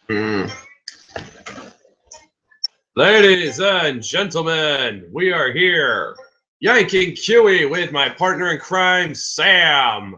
Mm. Ladies and gentlemen, we are here, Yank and Kiwi, with my partner in crime, Sam.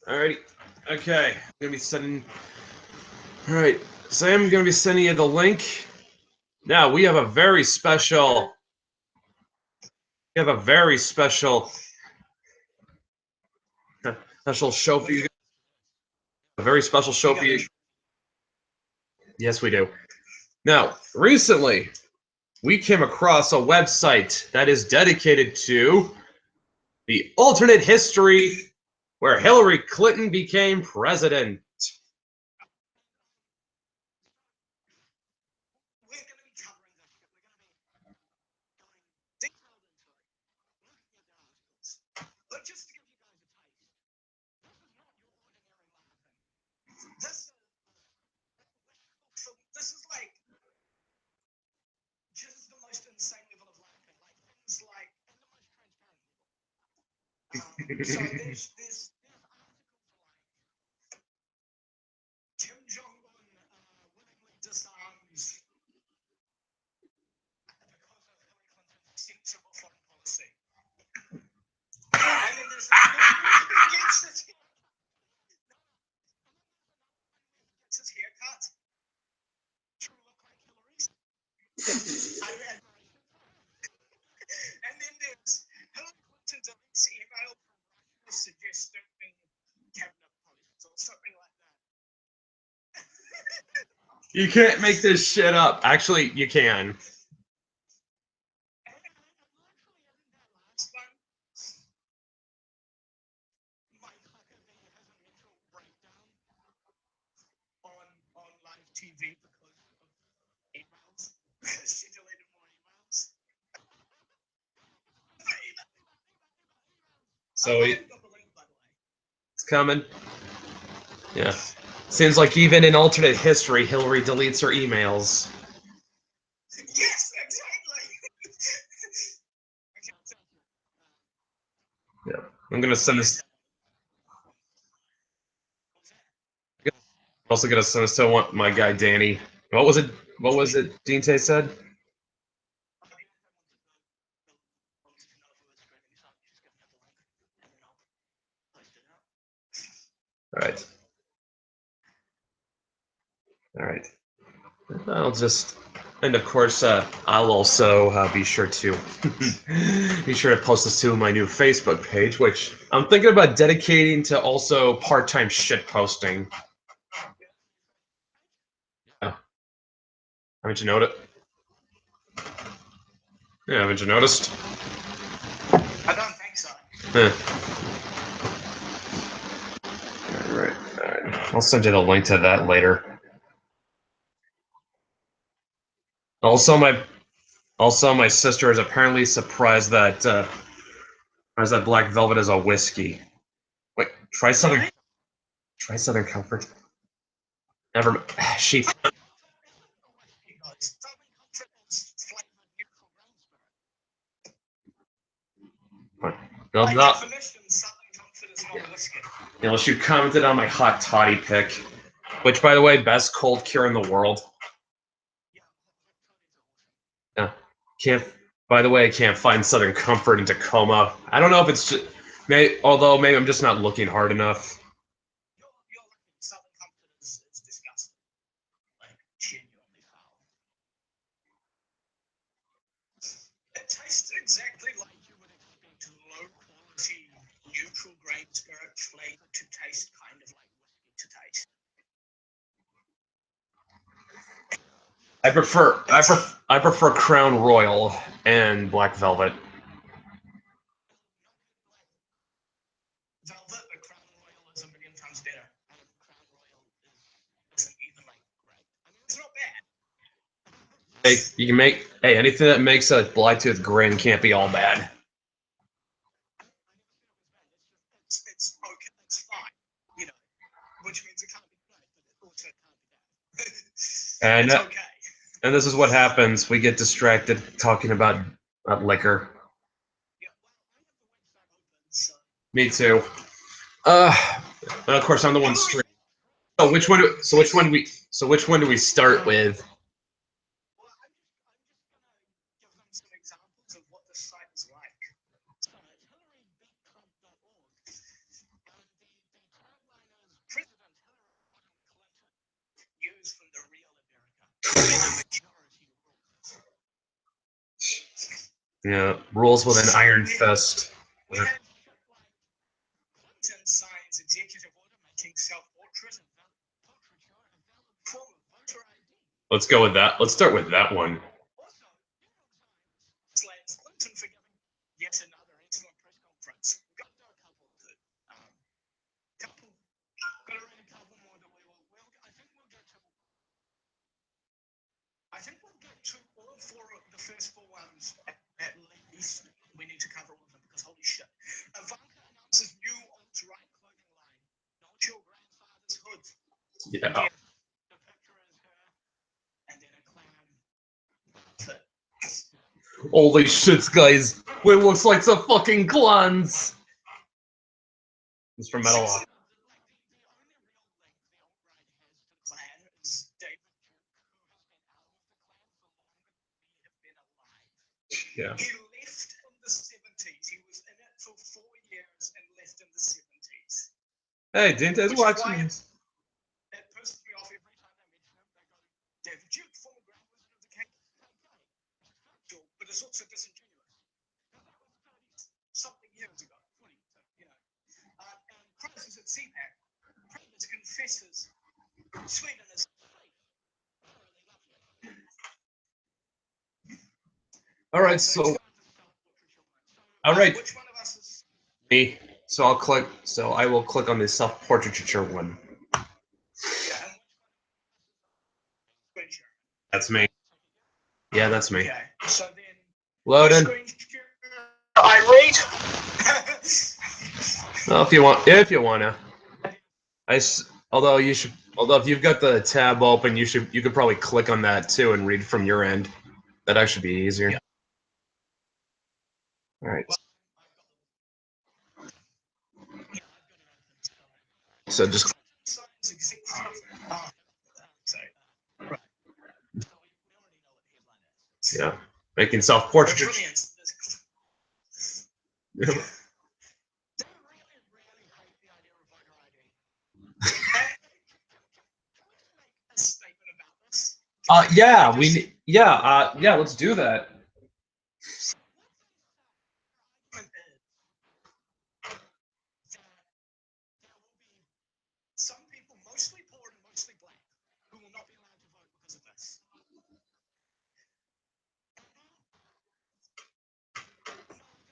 Alrighty. Okay. I'm gonna be sending. Alright. Sam, gonna be sending you the link. Now we have a very special. We have a very special show for you. A very special show for you. Yes, we do. Now, recently, we came across a website that is dedicated to the alternate history where Hillary Clinton became president. You can't make this shit up. Actually, you can. So it's coming. Yeah. Seems like even in alternate history, Hillary deletes her emails. Yeah. I'm gonna send this. I'm also gonna send this to my guy Danny. What was it? What was it? Dinte said. All right. All right. I'll just, and of course, I'll also be sure to be sure to post this to my new Facebook page, which I'm thinking about dedicating to also part-time shit posting. Oh, haven't you noticed? Yeah, haven't you noticed? I don't think so. All right, all right. I'll send you the link to that later. Also, my sister is apparently surprised that Black Velvet is a whiskey. Wait, try Southern Comfort. Never. She. No, no. Unless you commented on my hot toddy pick, which, by the way, best cold cure in the world. Yeah. Can't. By the way, I can't find Southern Comfort in Tacoma. I don't know if it's just, although maybe I'm just not looking hard enough. It tastes exactly like you would expect low quality, neutral grain spirit flavored I prefer Crown Royal and Black Velvet. Velvet, but Crown Royal is a million times better. And Crown Royal isn't even like great. I mean, it's not bad. Hey, you can make anything that makes a Bluetooth grin can't be all bad. It's okay. It's fine. You know, which means it can't be great, but it also can't be bad. And it's okay. And this is what happens. We get distracted talking about liquor. Yeah, well, I have the website open, so. Me too. Of course, I'm the one streaming. So which one? Which one do we start with? Well, I'm just gonna give them some examples of what the site is like. So it's hillarybeatclub.org, and the tagline is President Hillary Clinton, news from the real America. In a majority rule. Yeah, rules with an iron fist. We had Clinton signs executive order making self-portrait and portraiture a valid form of voter ID. Let's go with that. Let's start with that one. Also, New York Times slams Clinton for giving yet another excellent press conference. We've got to do a couple to gotta read a couple more that I think we'll get to all four of the first four ones at least. We need to cover all of them because holy shit. Ivanka announces new alt-right clothing line. Not your grandfather's hood. Yeah. The picture is her and then a clown. That's it. Holy shit, guys! It looks like some fucking clans. It's from Metal Lock. The only real link the alt-right has to the clan is David Duke, who has been out of the clan for longer than we have been alive. Yeah. He left in the 70s. He was in it for 4 years and left in the 70s. Hey, Dante's watching. It pisses me off every time they mention him. They go, David Duke, former Grand Wizard of the KKK. But it's also disingenuous. That was 30-something years ago. 40, you know. And crisis at CPAC. President confesses Sweden is safe. All right, so. All right. Which one of us is Me. So I'll click. So I will click on the self-portraiture one. That's me. Yeah, that's me. Okay. So then. Loading. I read. Well, if you wanna. Although if you've got the tab open, you could probably click on that too and read from your end. That actually be easier. Yeah. All right. So just. Yeah, making self-portraiture. Yeah. Yeah, let's do that. Some people, mostly poor and mostly black, who will not be allowed to vote because of this.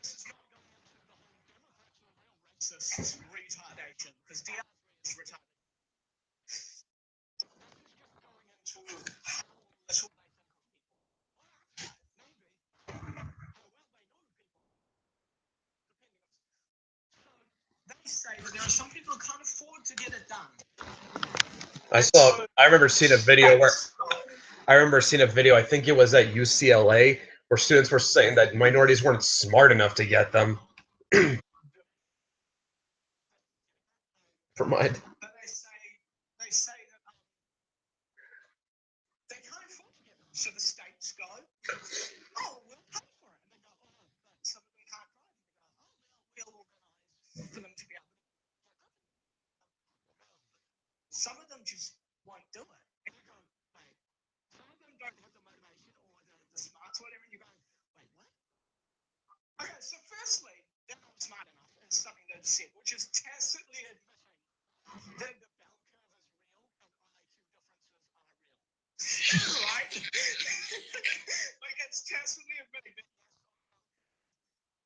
This is not going into the whole Democrats are real racist retardation, because DR's is retarded. This is just going into how little they think of people. Maybe how well they know people, depending on. So they say that there are some people who can't afford to get it done. I remember seeing a video I think it was at UCLA, where students were saying that minorities weren't smart enough to get them. For mine. But they say that they can't afford to get them. So the states go, oh, we'll pay for it. And they go, oh, but some of them can't drive. And they go, oh, well, we'll organize for them to be able to get them. Some of them just won't do it. And you go, wait, some of them don't have the motivation or the smarts or whatever. And you go, wait, what? Okay, so firstly, they're not smart enough is something they've said, which is tacitly admitting that the bell curve is real and IQ differences are real. Right?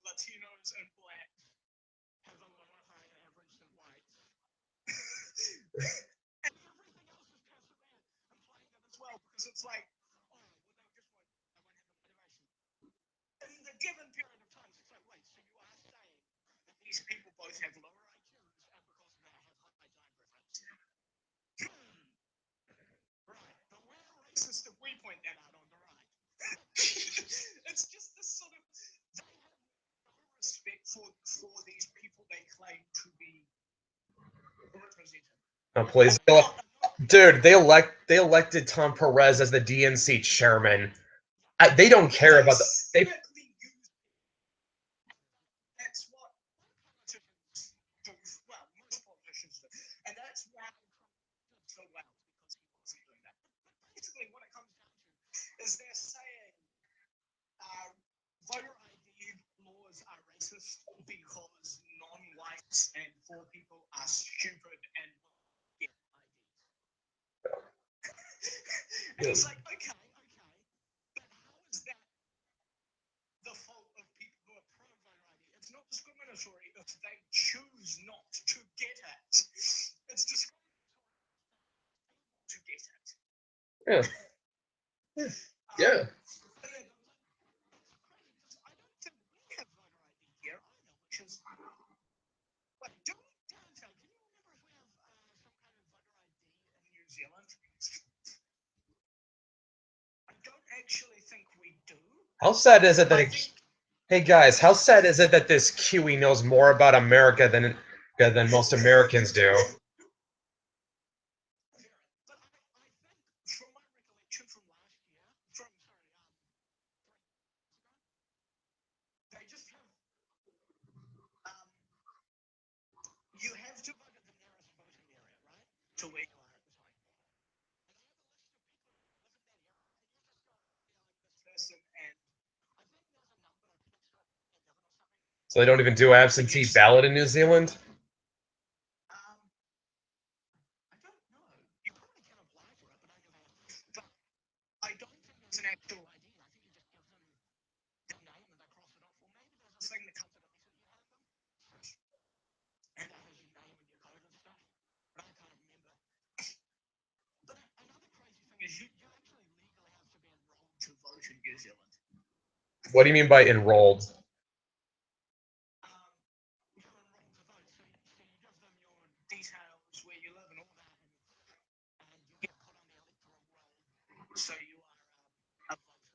Latinos and black have a lower higher average than white. And everything else is just implying that as well, because it's like, oh, well, they won't have the motivation. In the given period of time, it's like, wait, so you are saying that these people both have lower IQs and because of that have high time preference? Right, but we're racist if we point that out on the right. It's just this sort of, they have no respect for these people they claim to be representing. Oh, please, dude, they elected Tom Perez as the DNC chairman. They don't care about the. They, that's what politicians do. Well, most politicians do, and that's why Trump did so well, because he wasn't doing that. But basically, what it comes down to is they're saying voter ID laws are racist because non-whites and poor people are stupid and get IDs. And it's like, okay, but how is that the fault of people who are pro-voter ID? It's not discriminatory if they choose not to get it. It's discriminatory to get it. yeah. Yeah. I don't think we have voter ID here either, which is. Wait, do we? Downtown, can you remember if we have some kind of voter ID in New Zealand? I don't actually think we do. How sad is it that hey guys, how sad is it that this Kiwi knows more about America than most Americans do? But I think, from my recollection from last year, they just have. You have to vote at the nearest voting area, right? To where you are at the time. And they have a list of people who live in that area, and you just go, like, this person, and I think there's a number of extra 11 or something. So they don't even do absentee ballot in New Zealand? I don't know. You probably can apply for it, but I never. But I don't think there's an actual ID. I think you just give them their name and they cross it off. Or maybe there's a thing that comes with it that you hand them, and that has your name and your code and stuff. But I can't remember. But another crazy thing is you actually legally have to be enrolled to vote in New Zealand. What do you mean by enrolled? You're enrolled to vote, so you give them your details, where you live, and all that, and you get put on the electoral roll, so you are a voter,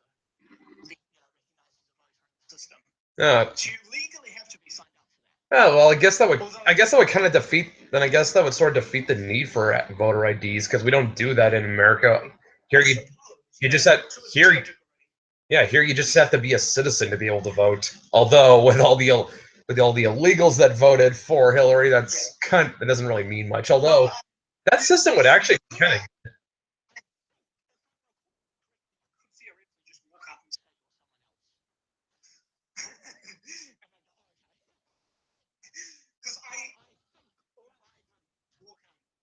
recognized as a voter in the system. So you legally have to be signed up for that. Oh well, I guess that would kind of defeat. Then I guess that would sort of defeat the need for voter IDs because we don't do that in America. Here you just have here. Yeah, here you just have to be a citizen to be able to vote. Although with all the illegals that voted for Hillary, that doesn't really mean much. Although that system would actually kind of. Theoretically, just walk up and say you're someone else. Because I all I did was walk out,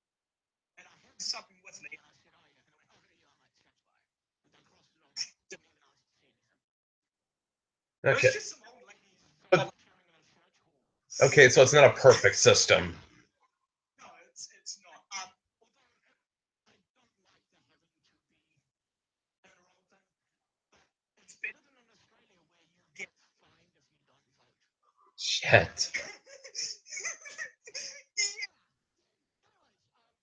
and I had something with me, and I said, oh yeah, and I went, oh, who are you? I'm like, sketch by. And they crossed it off. Didn't even ask to see anything. It was Okay. just some old ladies volunteering in a church hall. Okay, so it's not a perfect system. No, it's not. Although I don't like the having to be enrolled thing, but it's better than in Australia where you get fined if you don't vote. Shit. Yeah.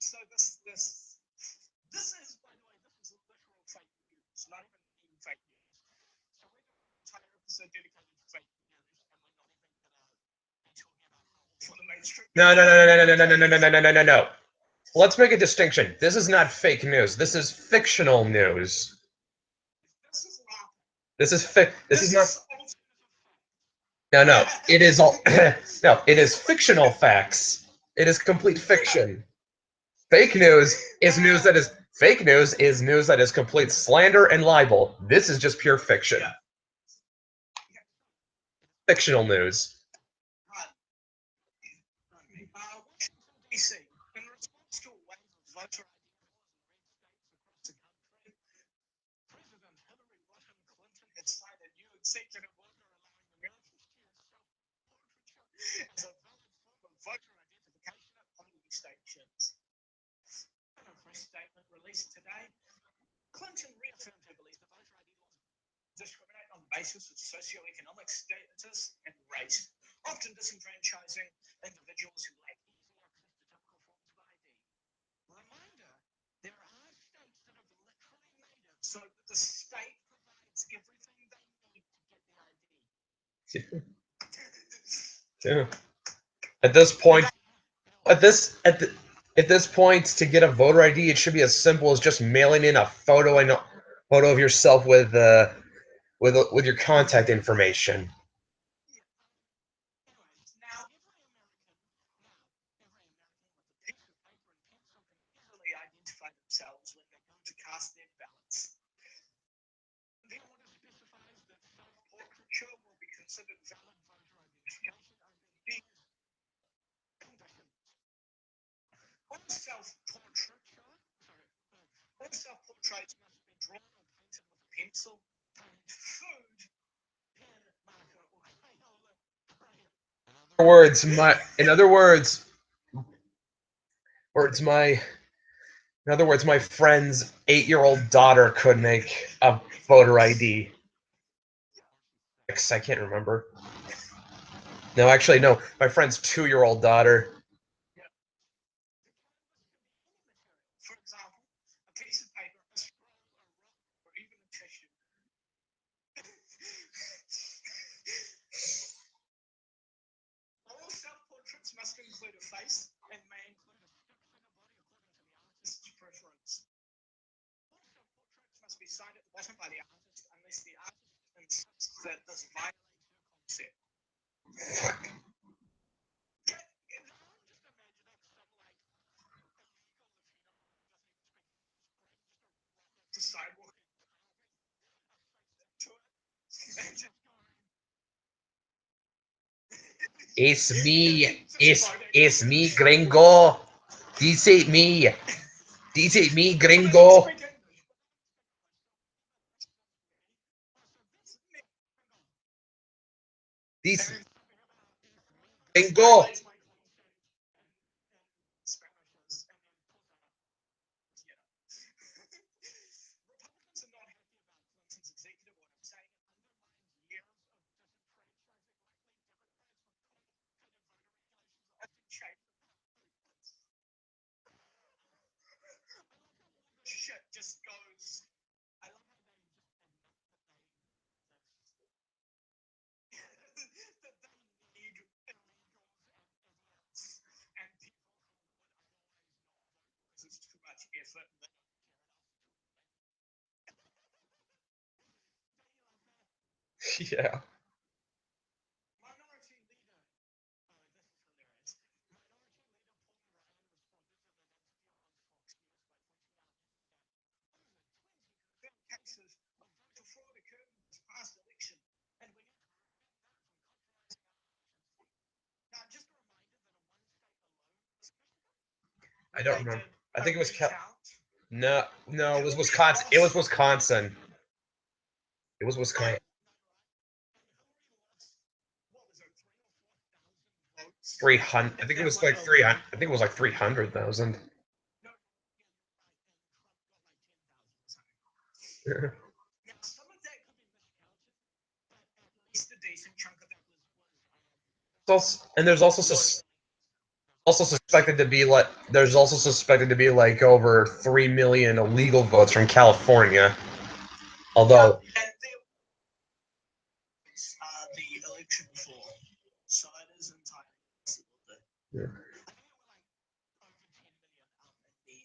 So this is, by the way, this is literal fake news, not even fake news. So we're doing an entire episode dedicated to fake news, and we're not even gonna be talking about how for the mainstream. No. Let's make a distinction. This is not fake news. This is fictional news. This is not. This is This is not. No. It is all. No, it is fictional facts. It is complete fiction. Fake news is news that is fake news is news that is complete slander and libel. This is just pure fiction. Yeah. Fictional news. Washington, D.C., in response to a wave of voter ID laws in red states across the country, President Hillary Clinton had signed a new executive stations. In a press statement released today, Clinton reaffirmed her belief that voter ID laws discriminate on the basis of socioeconomic status and race, often disenfranchising individuals who lack easy access to typical forms of ID. Reminder, there are states that have literally made it so that the state provides everything they need to get the ID. Yeah. At this point, at this point, to get a voter ID, it should be as simple as just mailing in a photo of yourself with your contact information. Anyways, now every American with a piece of paper and pencil can easily identify themselves when they go to cast their ballots. The order specifies that self-portraiture will be considered valid voter identification under these conditions. All self-portraits must be drawn or painted with a pencil, and food, pen, marker, or Crayola crayon. In other words, my friend's 8-year-old daughter could make a voter ID. I can't remember. No, actually, no. My friend's 2-year-old daughter. For example, a piece of paper, a scroll, a rock, or even a tissue. All self-portraits must include a face and may include a stick figure body according to the artist's preference. All self-portraits must be signed at the bottom by the artist unless the artist insists that this violates her concept. The sidewalk to it and just It's me, gringo. Dice me, gringo. Dice gringo. Republicans are not happy about Clinton's executive order, saying it undermines years of disenfranchising likely Democrats with complicated voter regulations often change. Shit just goes. I love how they just admit that they exist. That they need illegals and idiots and people who would otherwise not vote because it's too much effort and they don't care enough to Yeah. Minority Leader. Oh, this is hilarious. Minority Leader Paul Ryan responded to the interview on Fox News by pointing out that over 20 confirmed cases of voter fraud occurred in this past election, and we need to prevent that from compromising our elections. Now, just a reminder that in one state alone, was it Michigan? I don't remember. I think it was Recount. No, it was Wisconsin. It was Wisconsin. It was Wisconsin. 300. I think it was like 300. I think it was like 300,000. Now, some of that could be miscounted, but at least a decent chunk of that was And there's also suspected to be like over 3 million illegal votes from California. Although the election before, so it is entirely possible that Yeah. I think it were like over 10 million in the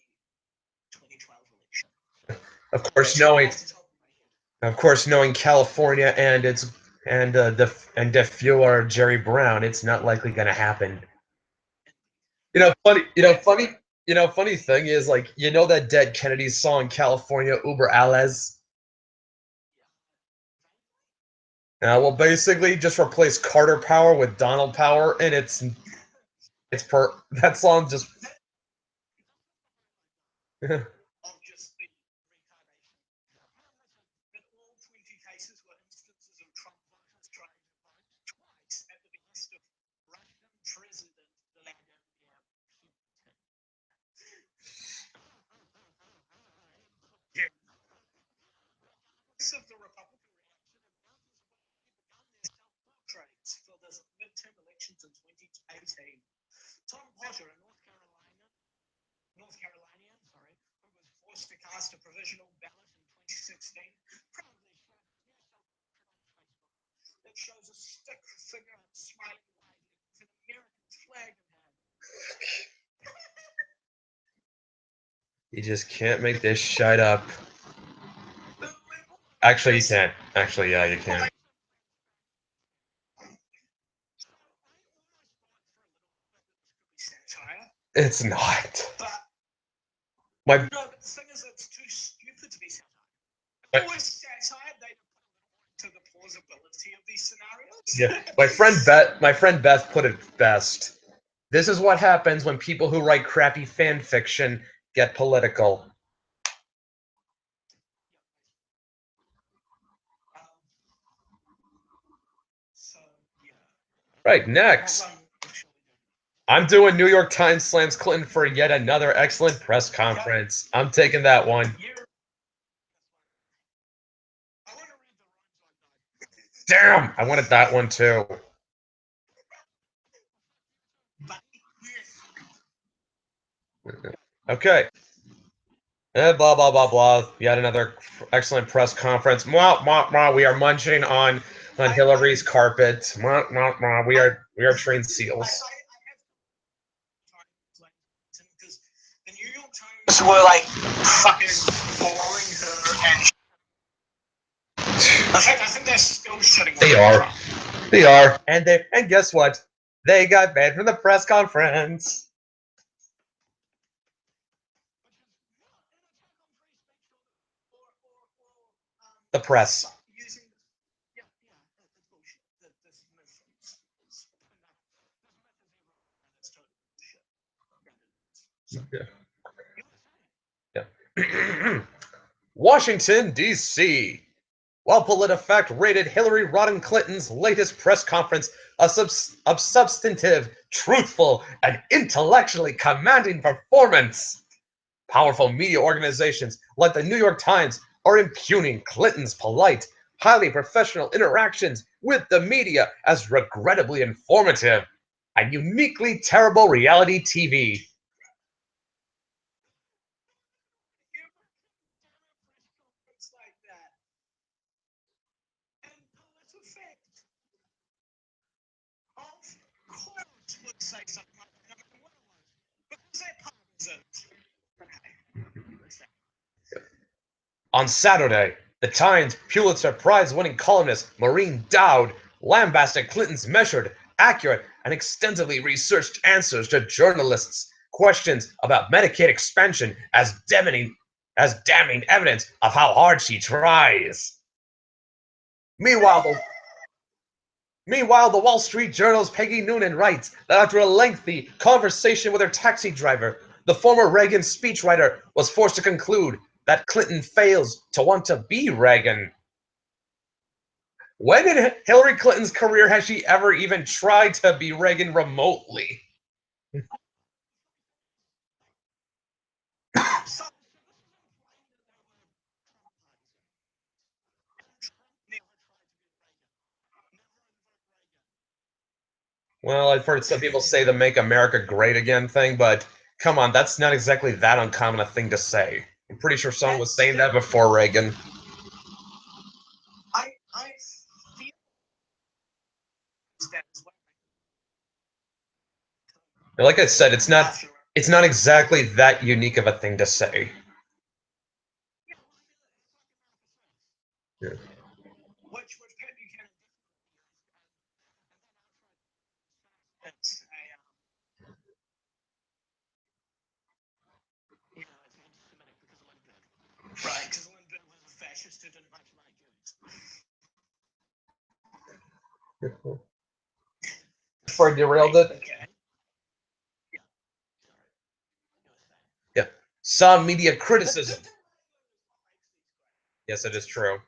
2012 election. Of course, knowing California and its and Defuer Jerry Brown, it's not likely going to happen. Funny thing is, like, that Dead Kennedys song California Uber Alles. Well, basically, just replace Carter Power with Donald Power, and that song just. Of just the retardation. That all 20 cases were instances of Trump voters trying to vote twice at the behest of Russian President Vladimir Putin. was to cast a provisional ballot in 2016, proudly that shows a stick figure smiling widely with an American flag in hand. You just can't make this shit up. Actually, you can't. Actually, yeah, you can. It's not. My. No, but the thing is, it's too stupid to be satire. Always satire, they to the plausibility of these scenarios. Yeah, my friend Beth put it best. This is what happens when people who write crappy fan fiction get political. So, yeah. Right, next. I'm doing New York Times slams Clinton for yet another excellent press conference. I'm taking that one. Damn, I wanted that one too. Okay. Blah, blah, blah, blah. Yet another excellent press conference. Mwah, mwah, mwah. We are munching on Hillary's carpet. Mwah, mwah, mwah. We are trained seals. The New York Times were like fucking boring her, and in fact, I think they're still shutting. They are. They are. And guess what? They got banned from the press conference. The press. Yeah. Washington, D.C. While PolitiFact rated Hillary Rodham Clinton's latest press conference a substantive, truthful, and intellectually commanding performance, powerful media organizations like the New York Times are impugning Clinton's polite, highly professional interactions with the media as regrettably informative and uniquely terrible reality TV. Say something like that, no matter what it was, because they're partisans. On Saturday, the Times Pulitzer Prize-winning columnist Maureen Dowd lambasted Clinton's measured, accurate, and extensively researched answers to journalists' questions about Medicaid expansion as damning evidence of how hard she tries. Meanwhile, the Wall Street Journal's Peggy Noonan writes that after a lengthy conversation with her taxi driver, the former Reagan speechwriter was forced to conclude that Clinton fails to want to be Reagan. When in Hillary Clinton's career has she ever even tried to be Reagan remotely? Well, I've heard some people say the Make America Great Again thing, but come on, that's not exactly that uncommon a thing to say. I'm pretty sure someone was saying that before Reagan. I feel that as well. Like I said, it's not exactly that unique of a thing to say. Yeah. Which Buchanan, it's it's anti-Semitic because of Lindbergh. Right, because Lindbergh was a fascist who didn't like Jews. Before I derailed it. Okay. Yeah. Some media criticism. Yes, it is true.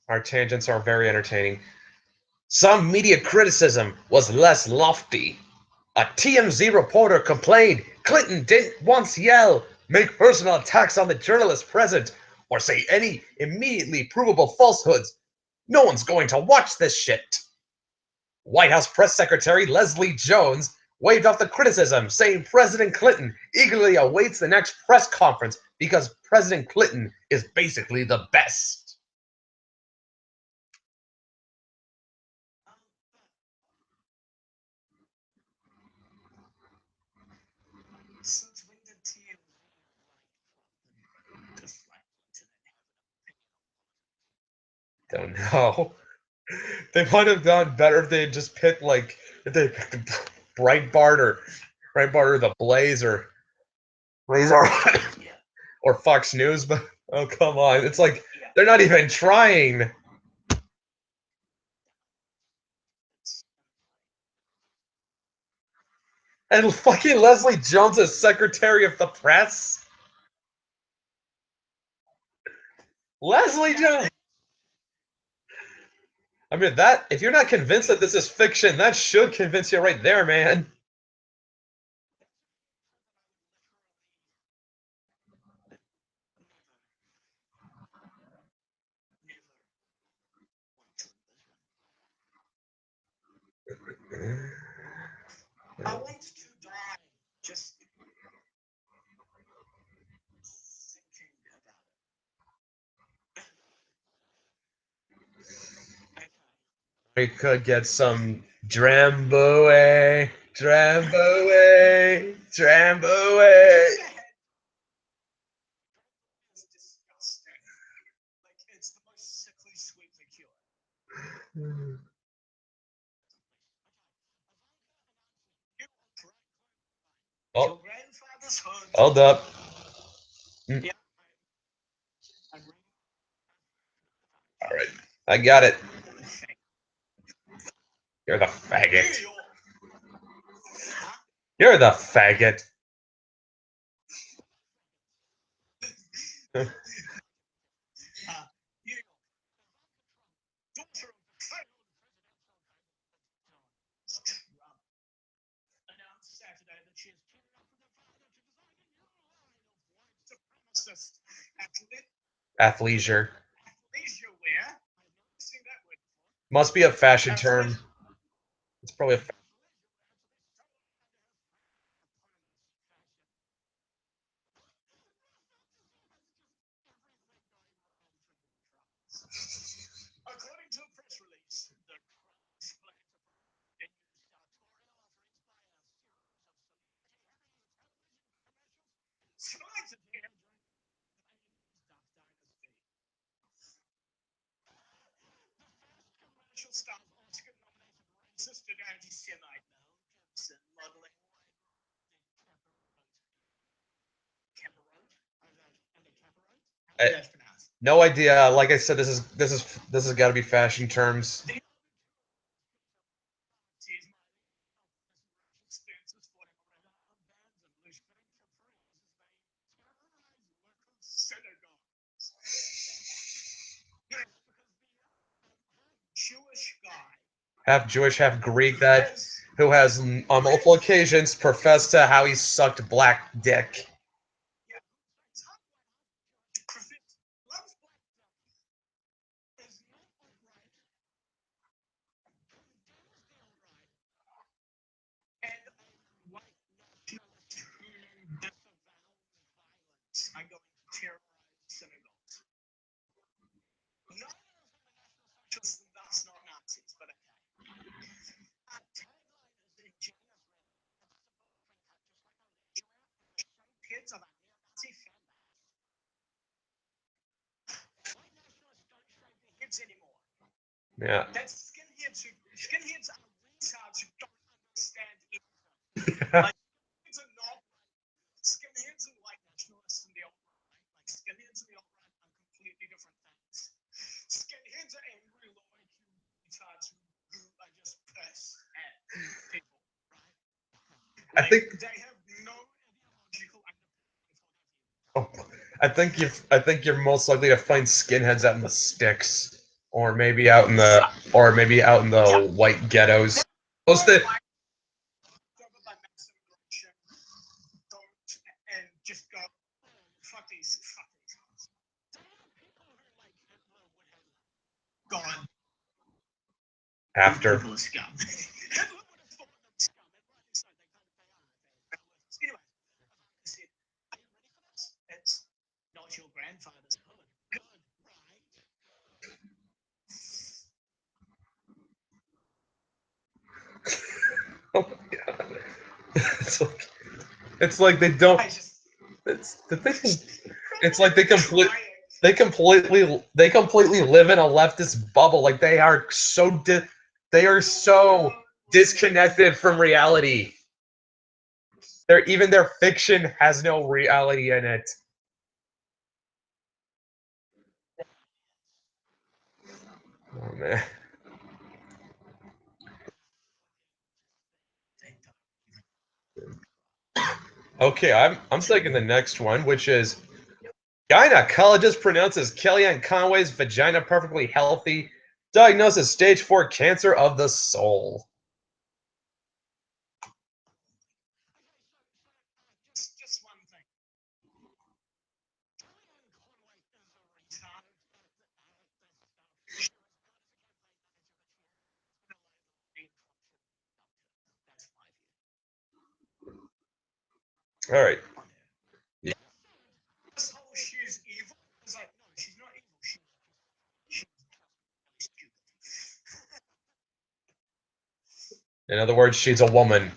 Our tangents are very entertaining. Some media criticism was less lofty. A TMZ reporter complained Clinton didn't once yell, make personal attacks on the journalists present, or say any immediately provable falsehoods. No one's going to watch this shit. White House Press Secretary Leslie Jones waved off the criticism, saying President Clinton eagerly awaits the next press conference because President Clinton is basically the best. Since when did TMZ dislike Clinton and have an opinion on Don't know. They might have done better if they had just picked if they picked Breitbart or the Blaze or yeah. or Fox News, but oh come on, it's like they're not even trying. And fucking Leslie Jones is Secretary of the Press. Leslie Jones. I mean, that if you're not convinced that this is fiction, that should convince you right there, man. I want to die just thinking about it. We could get some Dramboe, Dramboe, Dramboe. It's disgusting. Like, it's the most sickly sweet liqueur. Oh, Your grandfather's home. hold up. Yeah. All right, I got it. You're the faggot. You're the faggot. Daughter of the failed Trump announced Saturday that she is teaming up with her father to design a new line of white supremacist Athleisure. athleisure wear. I've never seen that word before. Must be a fashion term. It's probably a. According to a press release, the Trump's plan to promote a new sartorial offerings by a series of celebrity television commercials commercial stars Oscar-nominated racist and anti-Semite Mel Gibson modeling Eh, no idea. Like I said, this has got to be fashion terms. Jewish guy Half Jewish, half Greek. That who has on multiple occasions professed to how he sucked black dick. I'm going to terrorize synagogues. None of them are national socialists, and that's not Nazis, but okay. Tagline is ingenious, kids are neo-Nazi fan white nationalists don't shave their heads anymore. Yeah. That's skinheads are retards who don't understand anything. Like, skinheads are not skinheads and white nationalists in the alt-right. Like, skinheads and the alt-right are completely different things. Skinheads are angry, low IQ retards who are just pissed at people, right? I think they have no ideological underpinning for their views. oh, I think you're most likely to find skinheads out in the sticks, or maybe out in the white ghettos. Most of the, Governed by mass immigration, don't and just go fuck these. People who like Hitler would have gone after. Hitler scum. Hitler would have thought them scum, and rightly so. They kind of they are. Anyway, I said, are you ready for this? It's It's like they don't. It's the thing. It's like they completely live in a leftist bubble. Like they are so disconnected from reality. Even their fiction has no reality in it. Oh man. Okay, I'm taking the next one, which is gynecologist pronounces Kellyanne Conway's vagina perfectly healthy. Diagnosis stage 4 cancer of the soul. Just one thing. All right. This whole she's evil is like, no, she's not evil. She's stupid. In other words, she's a woman.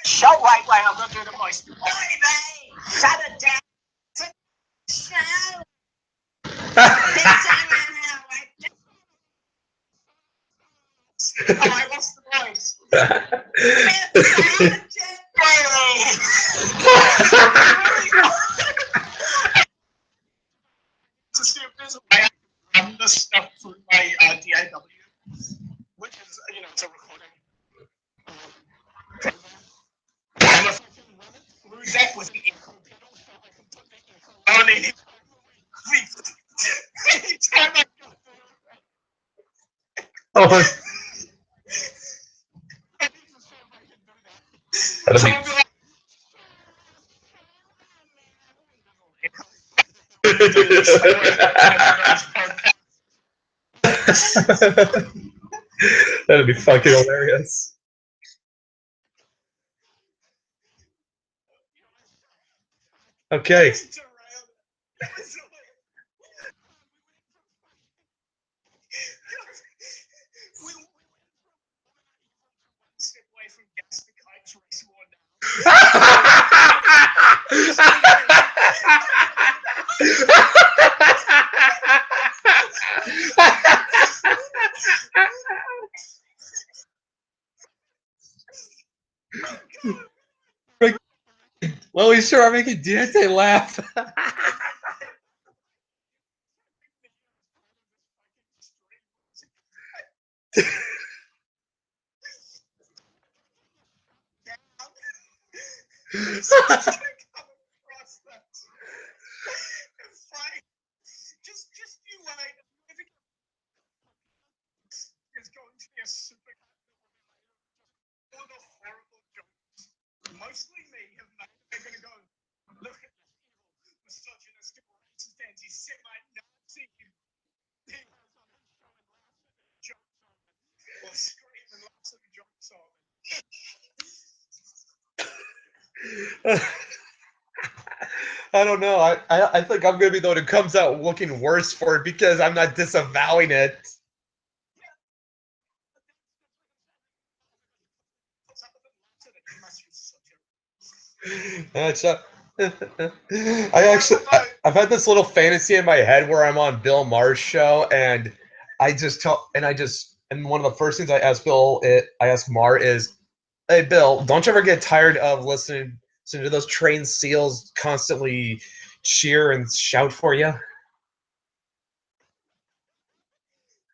Show right way, I'm gonna do the voice. Oi, mate, shut it down. Show. Oh, I lost the voice. To see if there's a way I can run this stuff through my DAW, which is, it's a recording. And if I can run it through that with an echo pedal, so I can put the echo on any time I go Oh, through. I need to see if I can do that. that'd So be- I'll be like, That'd be fucking hilarious. Okay. Step away from gas the kites race more now. Well, we sure are making Dante laugh. Just you wait. It's going to be a super all the horrible jokes. Mostly me have made. They're going to go, look at this evil, misogynistic, racist, anti-Semite, Nazi. He was on his show and laughs at the jokes on it. Or scream and laughs at the jokes on it. I don't know. I think I'm gonna be the one who comes out looking worse for it because I'm not disavowing it. I've had this little fantasy in my head where I'm on Bill Maher's show, and and one of the first things I ask Maher is, "Hey, Bill, don't you ever get tired of listening to those trained seals constantly cheer and shout for you?"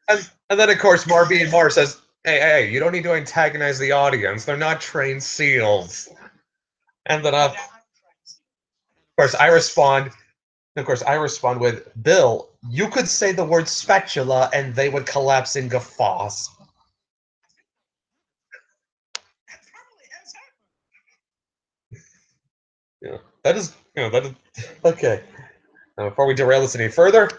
And then, of course, Maher says, hey, you don't need to antagonize the audience. They're not trained seals. And then, of course, I respond with, Bill, you could say the word spatula and they would collapse in guffaws. Yeah, that is, okay. Now, before we derail this any further,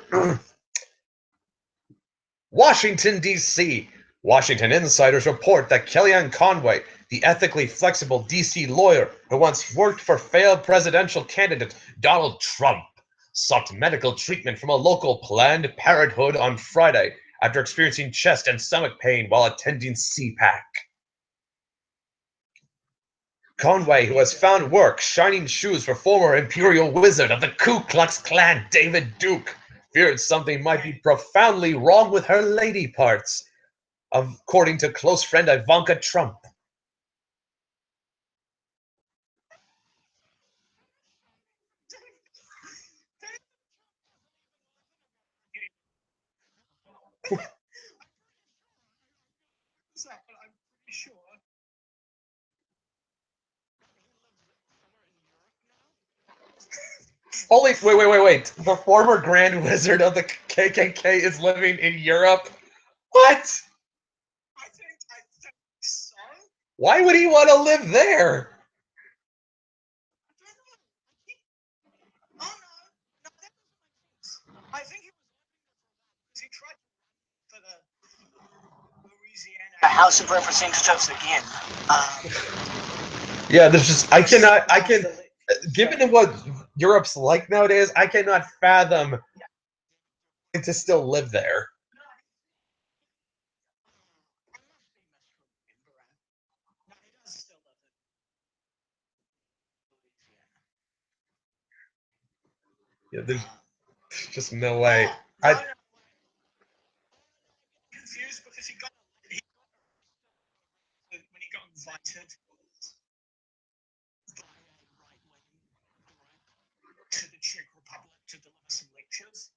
Washington, D.C. Washington insiders report that Kellyanne Conway, the ethically flexible D.C. lawyer who once worked for failed presidential candidate Donald Trump, sought medical treatment from a local Planned Parenthood on Friday after experiencing chest and stomach pain while attending CPAC. Conway, who has found work shining shoes for former Imperial Wizard of the Ku Klux Klan David Duke, feared something might be profoundly wrong with her lady parts, according to close friend Ivanka Trump. But I'm pretty sure. Holy, wait. The former Grand Wizard of the KKK is living in Europe? What? I think so. Why would he want to live there? Oh no, that doesn't make sense. I think he tried for the Louisiana House of Representatives again. Yeah, there's just given what Europe's like nowadays, I cannot fathom to still live there. Yeah, there's just no way. Confused because he got when he got invited to the Czech Republic to deliver some lectures.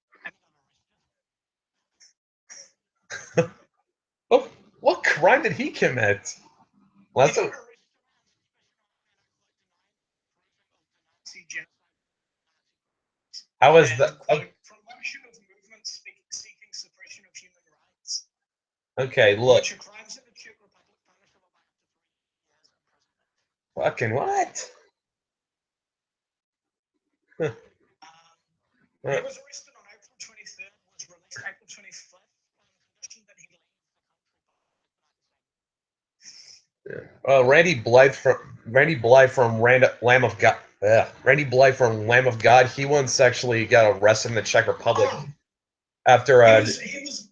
What crime did he commit? Well, that's a, how is that? Promotion of movements seeking suppression of human rights. Okay, look. Crimes in the Czech Republic punishable by up to 3 years Fucking in prison. what? He was arrested on April 23rd, was released April 25th on condition that he leave the country. Randy Blythe from Lamb of God. Randy Blythe from Lamb of God. He once actually got arrested in the Czech Republic after. He was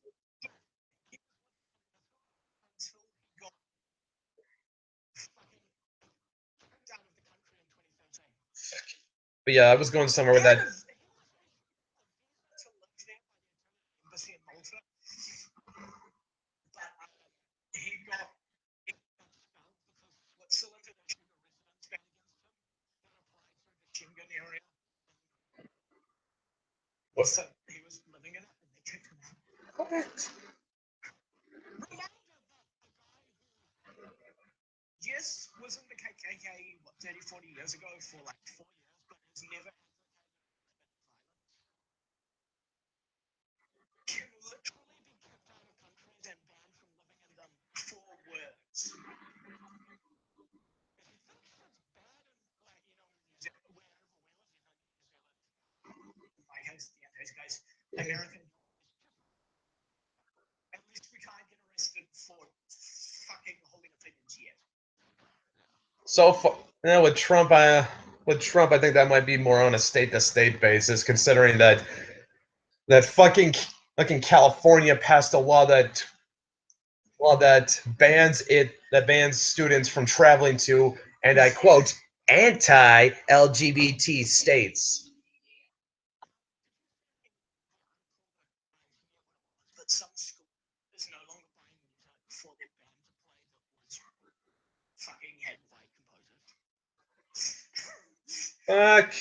But yeah, I was going somewhere with that. So he was living in it and they kicked him out. What? Yes, was in the KKK, 30, 40 years ago for like 4 years, but has never can literally be kicked out of countries and banned from living in them for words. If you think that's bad in, like, New Zealand, wherever we live, New Zealand, my case, those guys, American, at least we can't get arrested for fucking holding opinions yet. So far, with Trump, I think that might be more on a state-to-state basis, considering that fucking California passed a law that bans students from traveling to, and I quote, anti-LGBT states. But some school is no longer buying music for their band to play that was fucking had white composers. Fuck.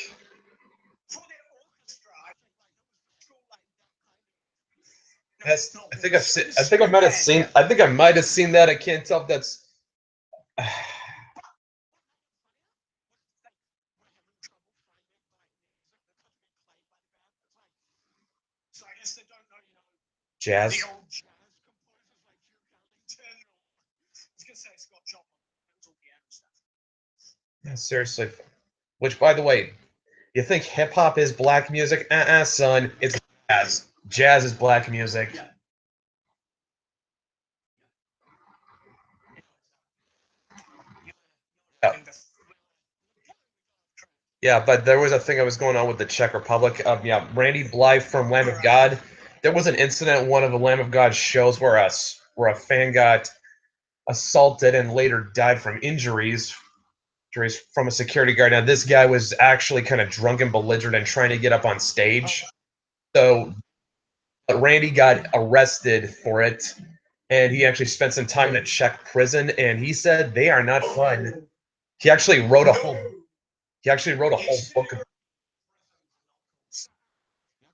For their orchestra, I think like that was the school like that kind of. Yes, I think I might have seen that. I can't tell if that's. So I guess they don't know, Jazz. the old jazz composers like Duke Ellington. I was gonna say Scott Joplin. That was all piano stuff. Yeah, seriously. Which, by the way, you think hip hop is black music? Son, it's jazz. Jazz is black music. Yeah. Yeah. Yeah, but there was a thing that was going on with the Czech Republic. Yeah, Randy Blythe from Lamb of God. There was an incident in one of the Lamb of God shows where a fan got assaulted and later died from injuries from a security guard. Now, this guy was actually kind of drunk and belligerent and trying to get up on stage. So Randy got arrested for it, and he actually spent some time in a Czech prison, and he said they are not fun. He actually wrote a whole book.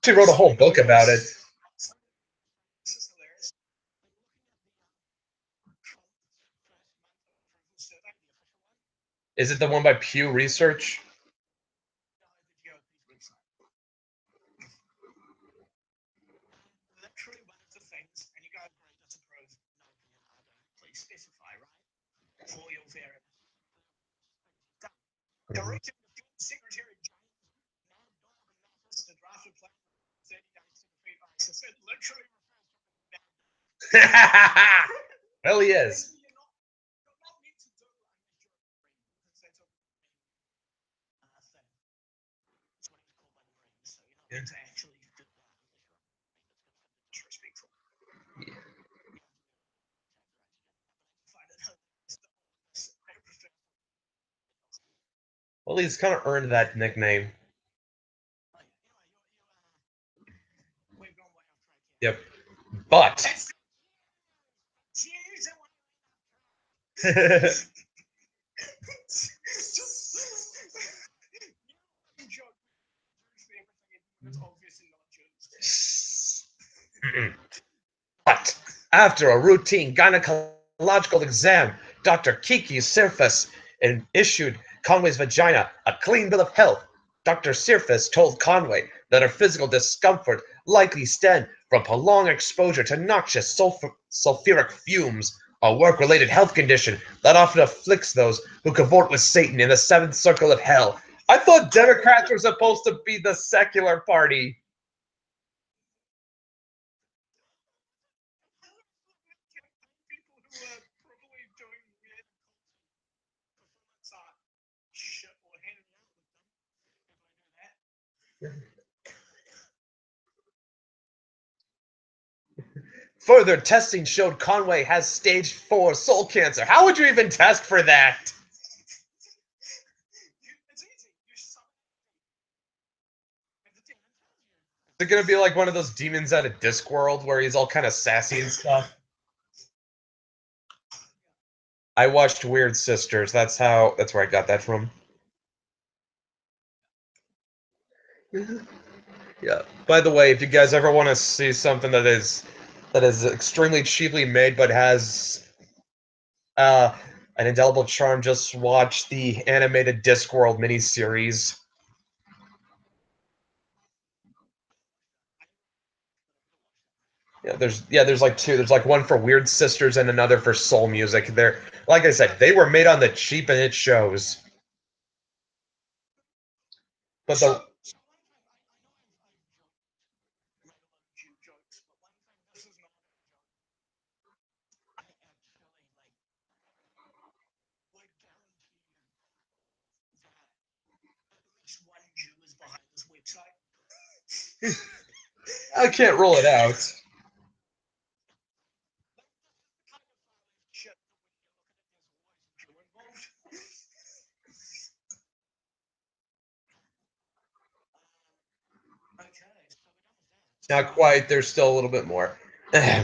He wrote a whole book about it. Is it the one by Pew Research? Literally one of the things, and you go, great, that's approved. No, please specify, right? For your variant. Directing the Secretary James, the drafted plan 30 days to defeat ISIS. It literally Well, he is. you're not meant to do unless you're a because that's a thing. It's what it's called by the Marines. So you're not meant to actually do that unless you're disrespectful. Well, he's kind of earned that nickname. Yep. But but after a routine gynecological exam, Dr. Kiki Surface issued Conway's vagina a clean bill of health. Dr. Surface told Conway that her physical discomfort likely stemmed from prolonged exposure to noxious sulfuric fumes, a work-related health condition that often afflicts those who cavort with Satan in the seventh circle of hell. I thought Democrats were supposed to be the secular party. Further testing showed Conway has stage 4 soul cancer. How would you even test for that? Is it gonna be like one of those demons out of Discworld where he's all kind of sassy and stuff? I watched Weird Sisters. That's where I got that from. Yeah. By the way, if you guys ever want to see something that is extremely cheaply made but has an indelible charm, just watch the animated Discworld miniseries. There's like two. There's like one for Weird Sisters and another for soul music. They're like I said, they were made on the cheap and it shows. But the I can't roll it out. Not quite. There's still a little bit more. Yeah.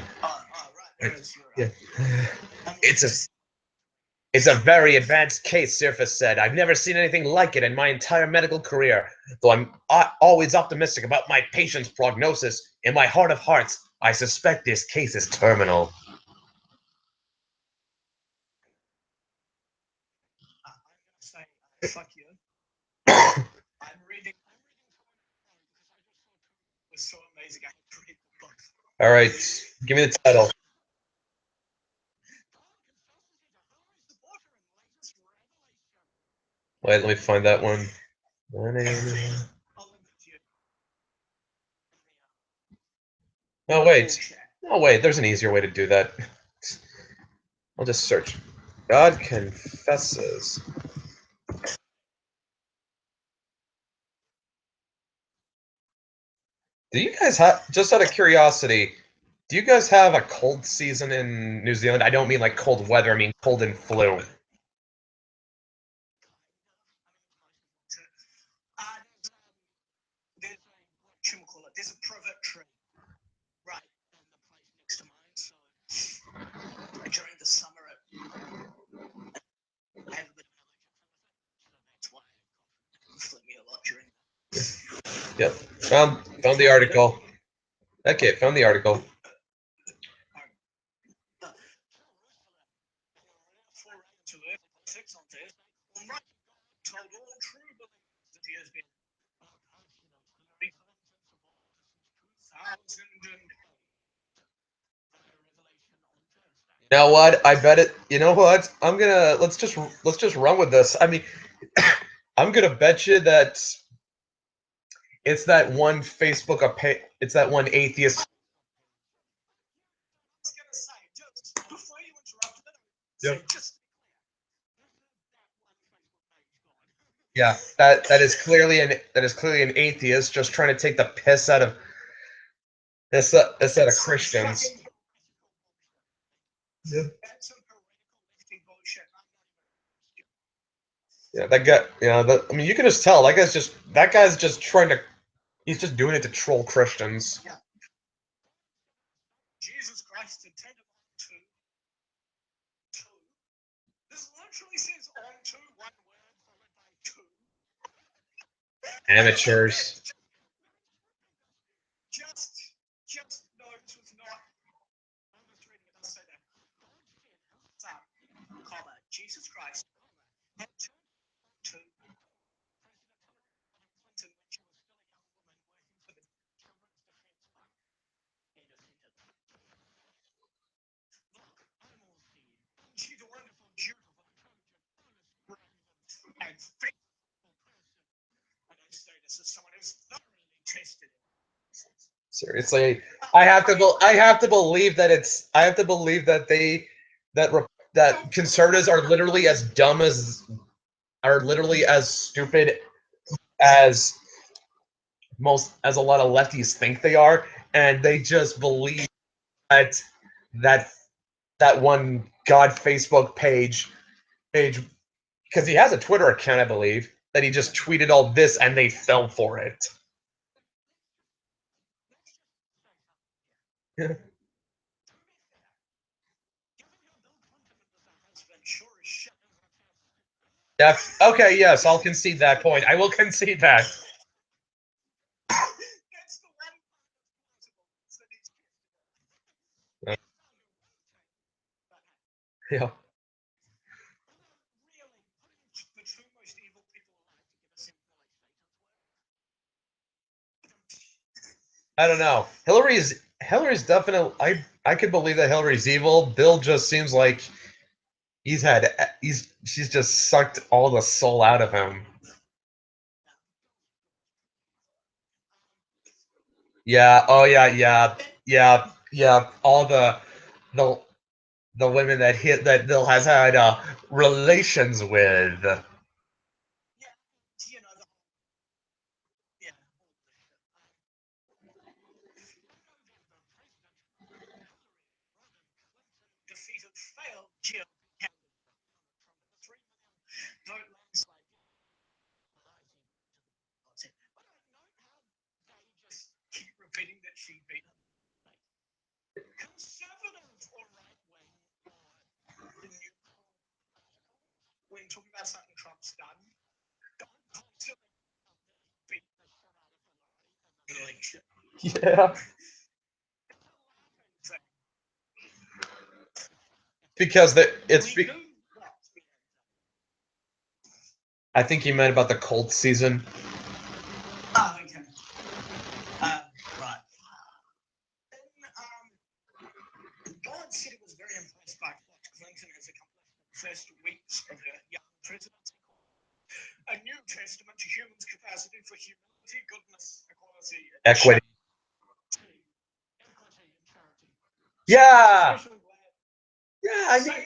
It's a very advanced case, Surface said. I've never seen anything like it in my entire medical career. Though I'm always optimistic about my patient's prognosis, in my heart of hearts, I suspect this case is terminal. Fuck you. I'm reading. It was so amazing. I had to read the book. All right, give me the title. Wait, let me find that one. Oh wait. Oh wait, there's an easier way to do that. I'll just search. God confesses Do you guys have, just out of curiosity, do you guys have a cold season in New Zealand? I don't mean like cold weather, I mean cold and flu. There's a privet tree right in the place next to mine. So during the summer, I have a bit of allergy. So that's why it flew me a lot during. Yep. Found the article. Okay, found the article. Told all true believers that he has been You know what? I bet it. You know what? Let's just run with this. I mean, I'm gonna bet you that it's that one Facebook it's that one atheist. I was going to say, just before you interrupted it, Yep. just Yeah, that is clearly an atheist just trying to take the piss out of this out of Christians. Yeah. Yeah, that guy. Yeah, I mean, you can just tell that guy's just trying to. He's just doing it to troll Christians. Yeah. Jesus Christ intended on two. This literally says on two, one word followed by two. Amateurs. Just no, this was not. I'm just reading it. Does say that. So, comma, Jesus Christ, had two. Clinton, when she was still a young woman working for the Children's Defense Fund. End of sentence. Look, I'm all seeing. She's a wonderful, beautiful, intelligent, honest, brave, and faithful person. And I say this as someone who's thoroughly tested it. Seriously, I have to believe that that conservatives are literally as dumb as are literally as stupid as as a lot of lefties think they are, and they just believe that that that one God Facebook page because he has a Twitter account, I believe, that he just tweeted all this and they fell for it. Yeah. Yeah. Okay. Yes, I'll concede that point. I will concede that. Yeah. I don't know. Hillary's definitely. I could believe that Hillary's evil. Bill just seems like she's just sucked all the soul out of him. Yeah. Oh yeah. Yeah. Yeah. Yeah. All the the women that Bill has had relations with. Defeated failed GOP candidate Trump in the 3 million vote landslide. But I note how they just keep repeating that she beat him. Conservative or right wing or the new when talking about something Trump's done, don't constantly beat the shit out of Hillary in the election. Yeah. Because I think you meant about the cold season. Oh, okay. Right. God said he was very impressed by what Clinton has accomplished in the first weeks of her young presidency. A new testament to humans' capacity for humility, goodness, equality, Equity. equity, and charity. Yeah. Yeah. I mean.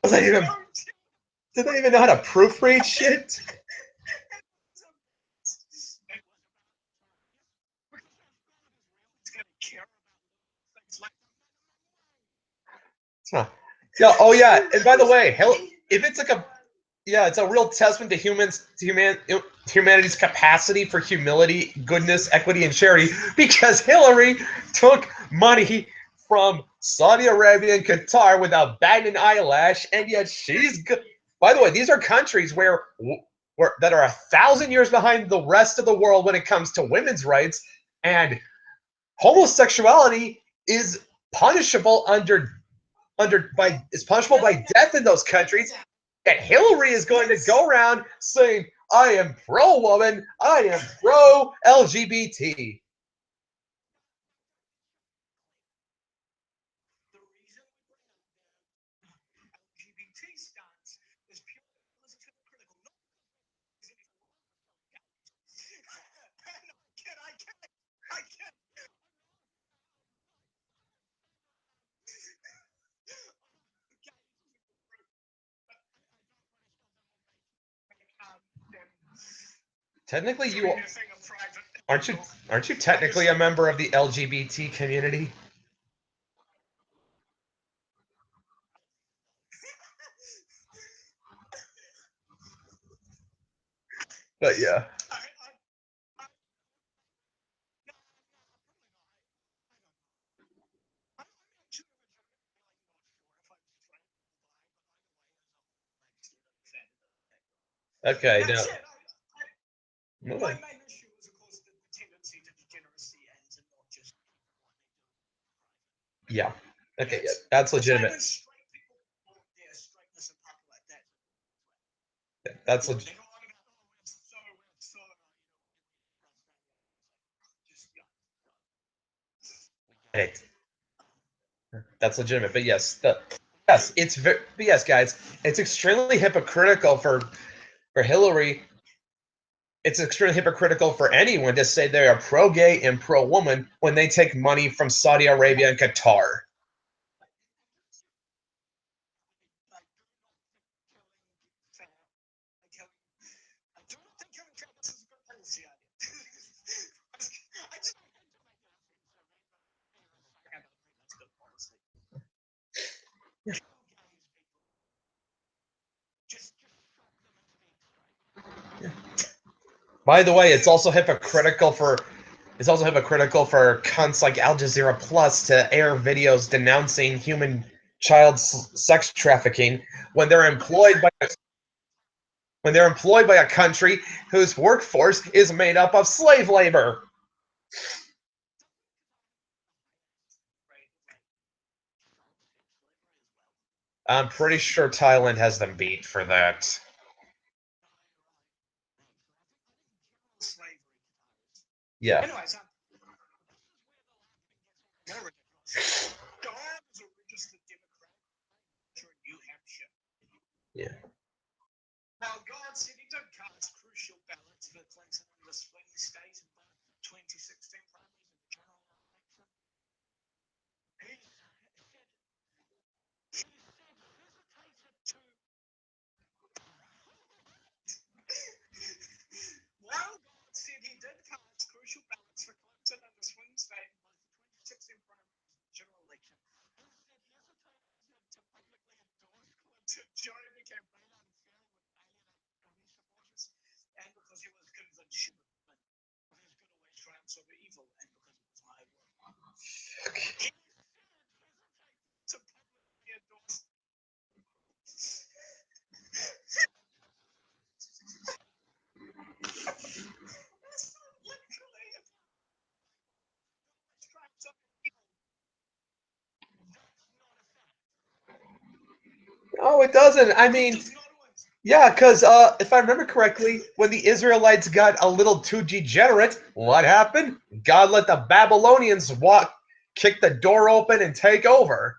Was I even? Do they even know how to proofread shit? Huh. Yeah. Oh yeah. And by the way, if it's like a it's a real testament to humanity's capacity for humility, goodness, equity, and charity. Because Hillary took money from Saudi Arabia and Qatar without batting an eyelash, and yet she's good. By the way, these are countries where that are 1,000 years behind the rest of the world when it comes to women's rights, and homosexuality is punishable is punishable by death in those countries. And Hillary is going to go around saying, I am pro woman, I am pro LGBT. The reason LGBT stance is purely because it's hypocritical. Not I can't. Technically, aren't you technically a member of the LGBT community? But yeah. Okay, now. My main issue is, of course, the tendency to degeneracy ends and not just. Yeah. Okay, yeah, that's legitimate. Straight people want their straightness and people like that. Yeah, that's legitimate. That's legitimate, but yes, it's very. But yes, guys, it's extremely hypocritical for Hillary. It's extremely hypocritical for anyone to say they are pro-gay and pro-woman when they take money from Saudi Arabia and Qatar. By the way, it's also hypocritical for cunts like Al Jazeera Plus to air videos denouncing human child sex trafficking when they're employed by a country whose workforce is made up of slave labor. I'm pretty sure Thailand has them beat for that. Yeah. Anyways, God is a registered Democrat in New Hampshire. Yeah. Now, God said he did cast crucial ballots for Clinton in the swing state in the 2016 primaries and general election. He hesitated to. While God said he did cast crucial ballots for Clinton in the swing state in both the 2016 primaries and general election, he hesitated to publicly endorse Clinton during the campaign unfairly with alienating supporters, and because he was convinced she would win. Because good always triumphs over evil, and because it was my will. He hesitated to publicly endorse. Oh, it doesn't. I mean, yeah, because if I remember correctly, when the Israelites got a little too degenerate, what happened? God let the Babylonians kick the door open and take over.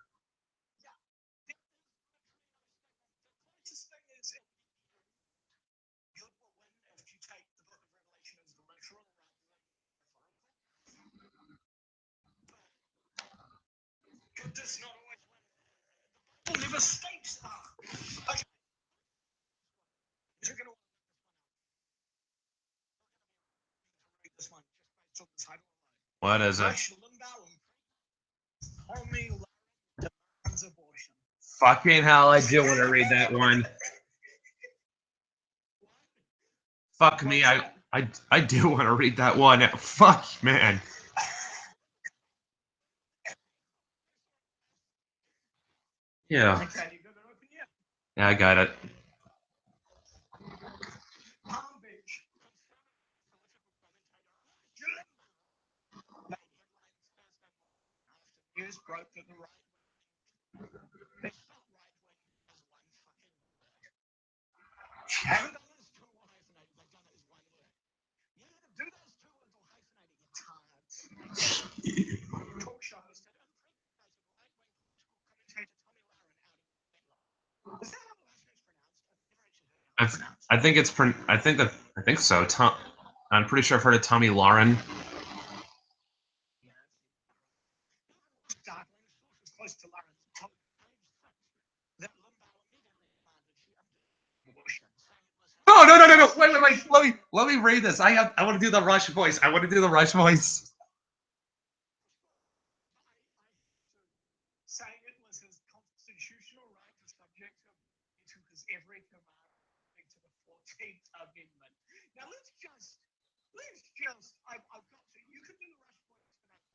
Never states. Okay. What is it? Rush Limbaugh Tommy demands abortion. Fucking hell, I do want to read that one. Fuck me, I do want to read that one. Fuck, man. Yeah. Okay, you got it open yet? Yeah, I got it. Palm Beach. News broke that the right wing. It's not right wing as one fucking word. Haven't done those two or hyphenated, they've done it as one word. You need to do those two words or hyphenate it, you tards. Talk show host and right wing political commentator Tommy Lauren out in Finland. Is that how the last name's pronounced? I've never actually heard how it's pronounced. I think so. I'm pretty sure I've heard of Tommy Lauren. Startling sources close to Lauren told that Limbaugh immediately demanded she update abortion, saying it was her. No. Wait. Let me read this. I want to do the Rush voice. I want to do the Rush voice. Saying it was his constitutional right to subject to his every command according to the 14th Amendment. Now let's just, I've got to, you can do the Rush voice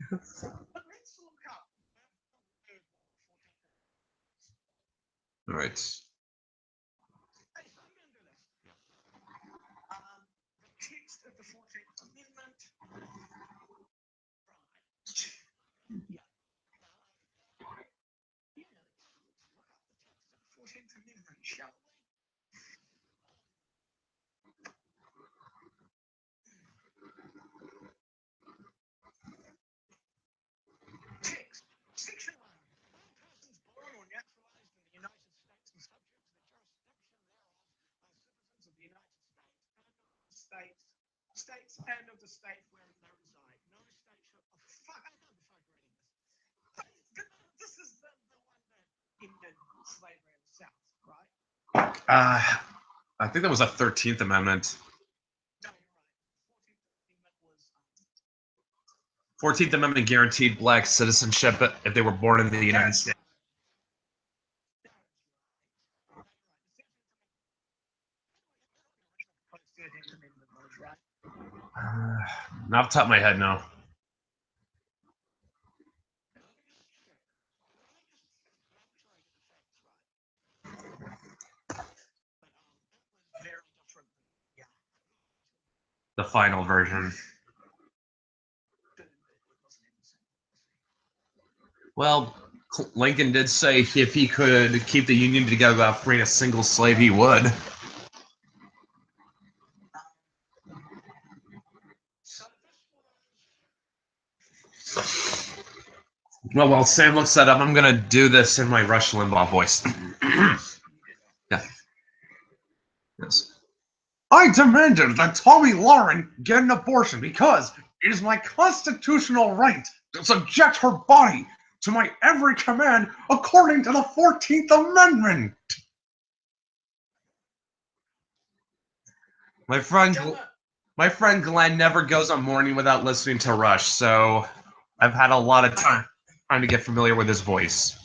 for that, but let's look up. All right. Hey, so I'm going to do this. The text of the 14th Amendment. Right. Yeah. Yeah, let's look up the text of the 14th Amendment, shall we? Text. Section 1. All persons born or naturalized in the United States and subject to the jurisdiction thereof are citizens of the United States and of the state wherein they reside. No state shall. Oh, fuck, I can't be fucking reading this. This is the one that ended slavery in the South, right? I think that was a 13th Amendment. No, you're right. 14th Amendment was. 14th Amendment guaranteed black citizenship if they were born in the United States. Not off the top of my head, no. The final version. Well, Lincoln did say if he could keep the Union together without freeing a single slave, he would. Well, Sam looks that up. I'm going to do this in my Rush Limbaugh voice. Yeah. Yes. I demanded that Tommy Lauren get an abortion because it is my constitutional right to subject her body to my every command according to the 14th Amendment. My friend Glenn never goes a morning without listening to Rush, so I've had a lot of time trying to get familiar with his voice.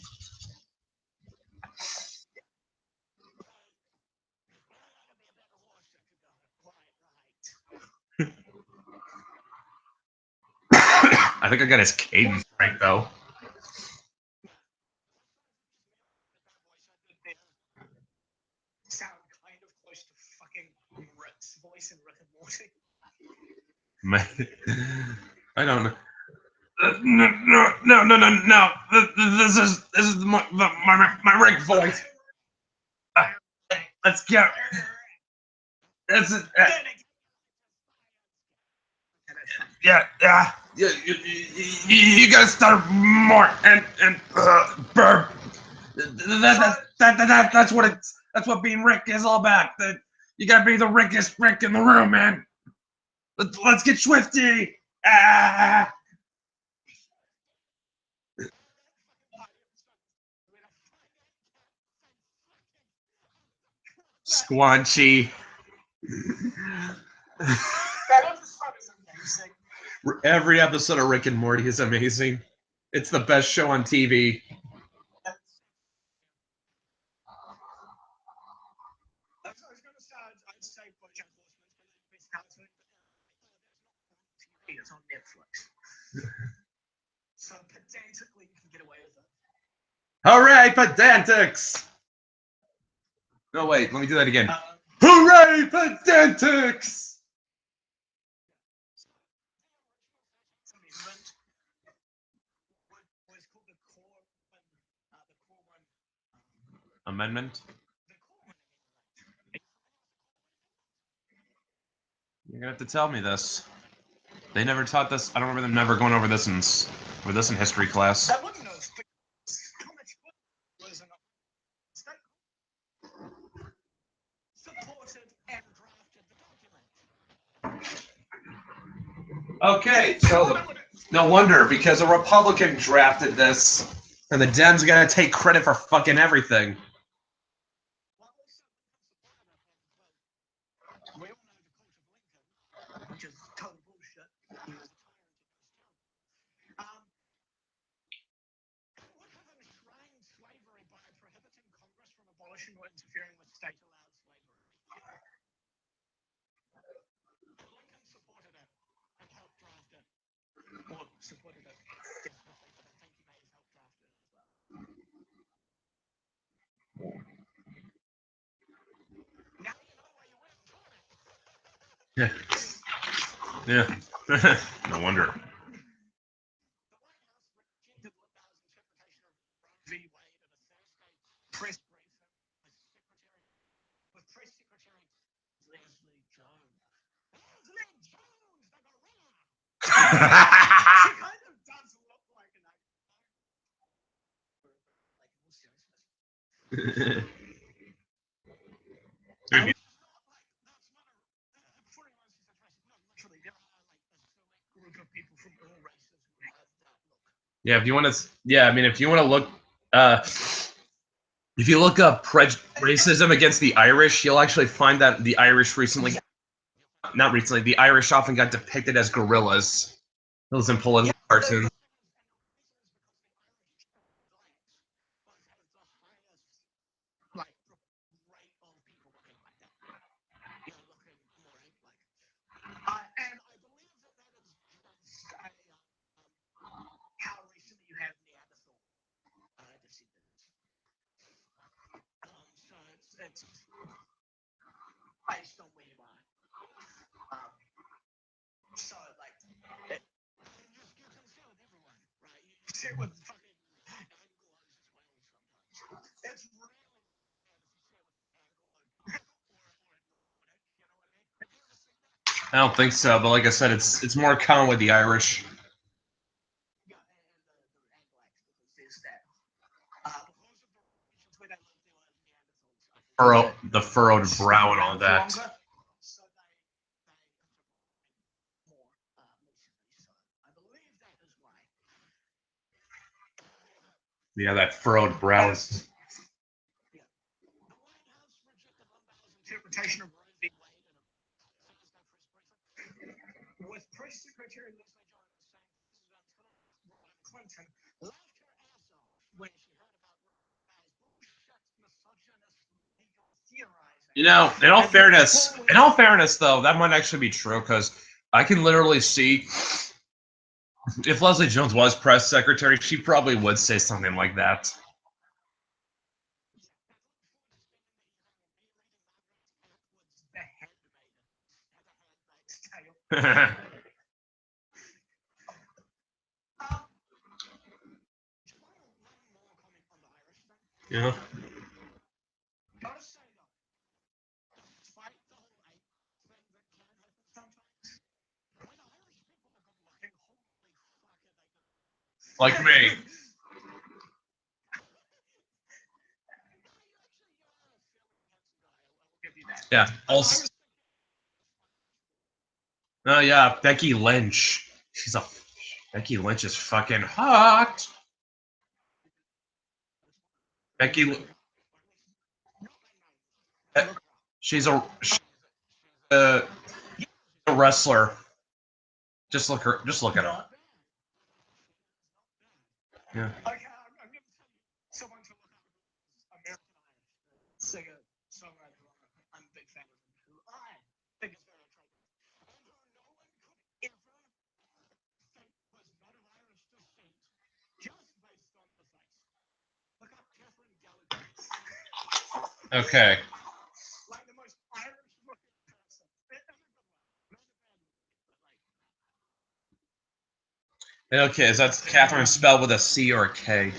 I think I got his cadence right, though. Sound kind of close to fucking Rick's voice in Rick and Morty. I don't know. No. This is my Rick voice. Let's go. This is yeah. You gotta start more and burp. That's what it's. That's what being Rick is all about. You gotta be the Rickest Rick in the room, man. Let's get swifty. Squanchy. That episode is amazing. Every episode of Rick and Morty is amazing. It's the best show on TV. I was going to say, I'd say BoJack Horseman's been a bit cartoon, but it's on Netflix. So pedantically, you can get away with it. Hooray, pedantics! No, wait, let me do that again. Hooray, pedantics! Amendment? You're gonna have to tell me this. They never taught this. I don't remember them never going over this in history class. That wouldn't know. Comics was an state supported and drafted the document. Okay, so no wonder, because a Republican drafted this, and the Dems gotta take credit for fucking everything. We all know the cult of Lincoln, which is total bullshit. He was a tyrant. Would have enshrined slavery by prohibiting Congress from abolishing or interfering with state-allowed slavery. Lincoln supported it and helped draft it. Or supported it, definitely, but I think he may have helped draft it as well. Now you know why you went and taught it. Yeah. No wonder. The White House rejected Limbaugh's interpretation of Roe v. Wade at a Thursday press briefing with Press Secretary Leslie Jones. Leslie Jones, the gorilla! She kind of does look like an actor. Like, in all seriousness. Dude, yeah, if you want to, yeah, I mean, if you want to look, if you look up racism against the Irish, you'll actually find that the Irish not recently, the Irish often got depicted as gorillas. Those in political cartoons. And I believe that is just how recently you have Neanderthal descendants. So it's based on where you are. So like, you can see it with everyone, right? You see it with fucking Anglos as well sometimes. It's really I don't think so, but like I said, it's more common with the Irish. Yeah, and the Anglo-Saxons, because there's that. Because of the regions where they lived, there were Neanderthals. The furrowed brow and all that. So they more recently. So I believe that is why. Yeah, that furrowed brow is. Yeah. The White House rejected Limbaugh's interpretation of Roe v. Wade in a Thursday press briefing, with Press Secretary Leslie Jones saying President Clinton laughed her ass off when she heard about Limbaugh's bullshit, misogynist, legal theorizing. You know, in all fairness, though, that might actually be true, because I can literally see if Leslie Jones was press secretary, she probably would say something like that. Yeah. Like me. Yeah. Also. Oh yeah, Becky Lynch. Becky Lynch is fucking hot. She's a wrestler. Just look her. Just look at her. Yeah. Okay, I'm going to tell you someone to look up American Irish singer, songwriter. I'm a big fan of him, who I think is very attractive. And who no one could ever think was not of Irish descent, just based on the face. Look up Catherine Gallagher. Okay. Like the most Irish looking person. In a good way. Not a bad look, but like. Okay, is that Catherine spelled with a C or a K?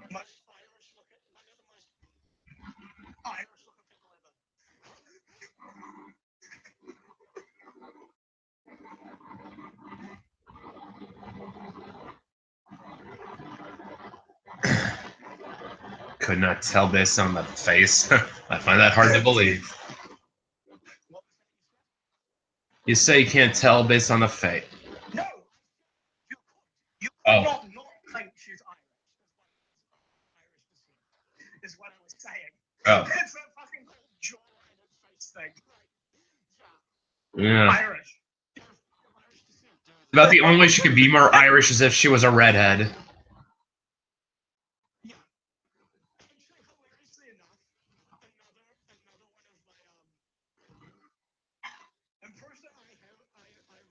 Most Irish looking, one of the most Irish looking people ever. Could not tell based on the face. I find that hard to believe. What was that You say you can't tell based on the face. No, you could. You could Oh. not think she's Irish. Irish descent is what I was saying. Oh. It's that fucking whole jawline and face thing. Yeah. Irish. Irish descent. About the only way she could be more Irish is if she was a redhead. Yeah. Actually, hilariously enough, another one of my in person I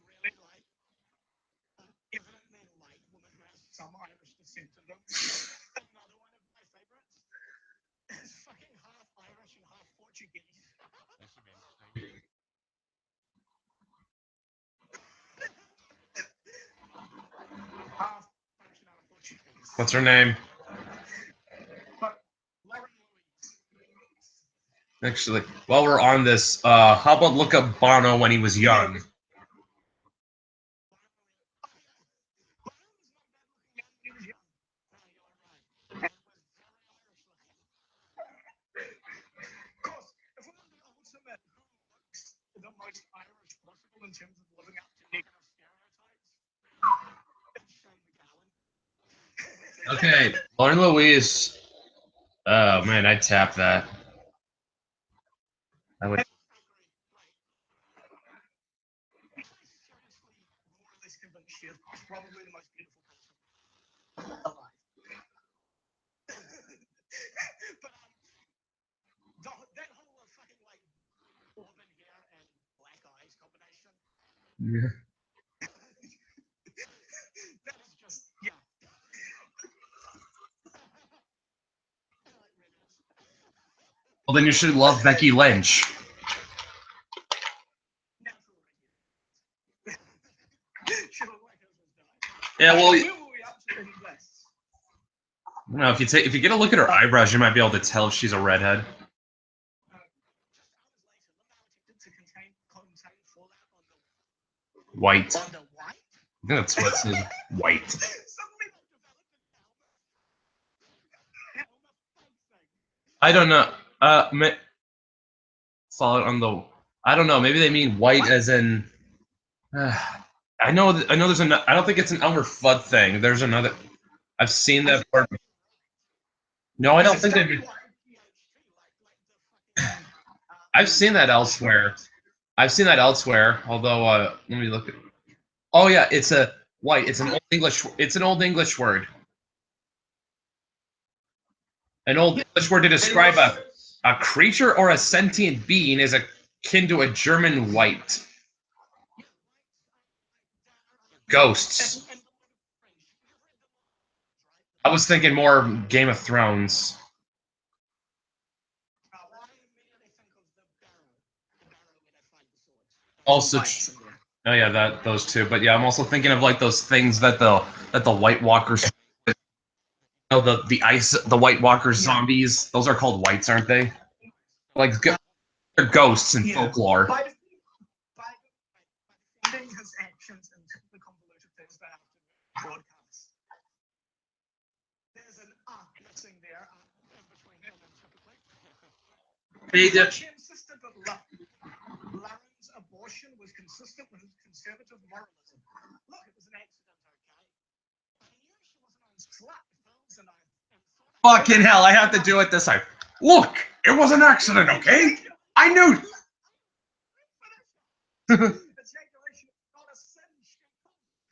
really like evidently like women who have some Irish descent in them. Another one of my favorites is fucking half Irish and half Portuguese. Half Irish and half Portuguese. What's her name? But Lauren Louise. Actually, while we're on this, how about look up Bono when he was young? The most Irish possible in terms of living up to negative stereotypes. Okay, Lauren Louise. Oh man, I'd tap that. I would. Seriously, more or less convinced she is probably the most beautiful person alive. But that whole fucking like auburn hair and black eyes combination. Yeah. That is just yeah. Well, then you should love Becky Lynch. Yeah, well, no, if you get a look at her eyebrows, you might be able to tell if she's a redhead. White. That's what it says. White. I don't know. Follow on the. I don't know. Maybe they mean white as in. I know. I know. There's another. I don't think it's an Elmer Fudd thing. There's another. I've seen that word. No, I don't think they. I've seen that elsewhere. I've seen that elsewhere. Although, let me look at. Oh yeah, it's a white. It's an old English. It's an old English word. An old English word to describe a creature or a sentient being is akin to a German white. Ghosts. I was thinking more Game of Thrones. Also, oh yeah, those two. But yeah, I'm also thinking of like those things that the White Walkers. You know, the White Walker zombies. Those are called whites, aren't they? Like they're ghosts in folklore. By defending his actions and the convoluted things that have to broadcast. There's an missing there in between him and typically. She insisted that Lauren's abortion was consistent with his conservative moralism. Look, it was an accident, okay? I knew she wasn't on slut films and I. Fucking hell! I have to do it this time. Look, it was an accident, okay? I knew. Ejaculation is not a sin.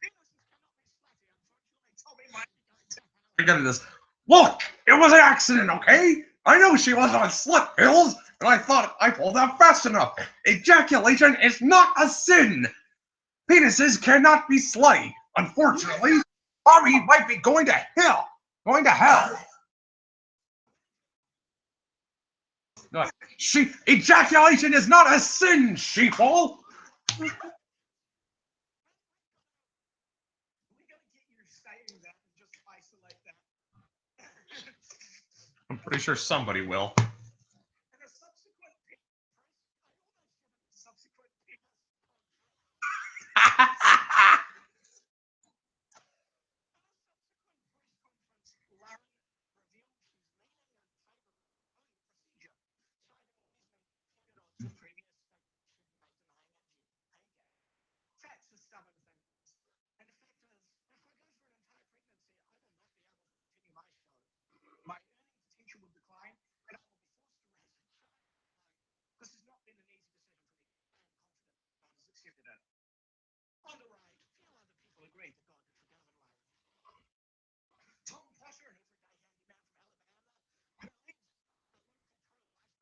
Penises cannot be slutty. Unfortunately, Tommy might be going to hell. I got this. Look, it was an accident, okay? I knew she was on slut pills, and I thought I pulled out fast enough. Ejaculation is not a sin. Penises cannot be slutty. Unfortunately, Tommy might be going to hell. Going to hell. No, ejaculation is not a sin, sheeple. We're going to get you saying that and just isolate that. I'm pretty sure somebody will. And a subsequent That's a stubborn thing. And the fact is, if I go for an entire pregnancy, I will not be able to continue my show. My earning potential will decline, and I will be forced to raise a child. This has not been an easy decision for me. I am confident God has accepted it. On the right, few other people agreed that God had forgiven life. Tom Potter, an everyday handyman from Alabama, who leads a local pro-life group,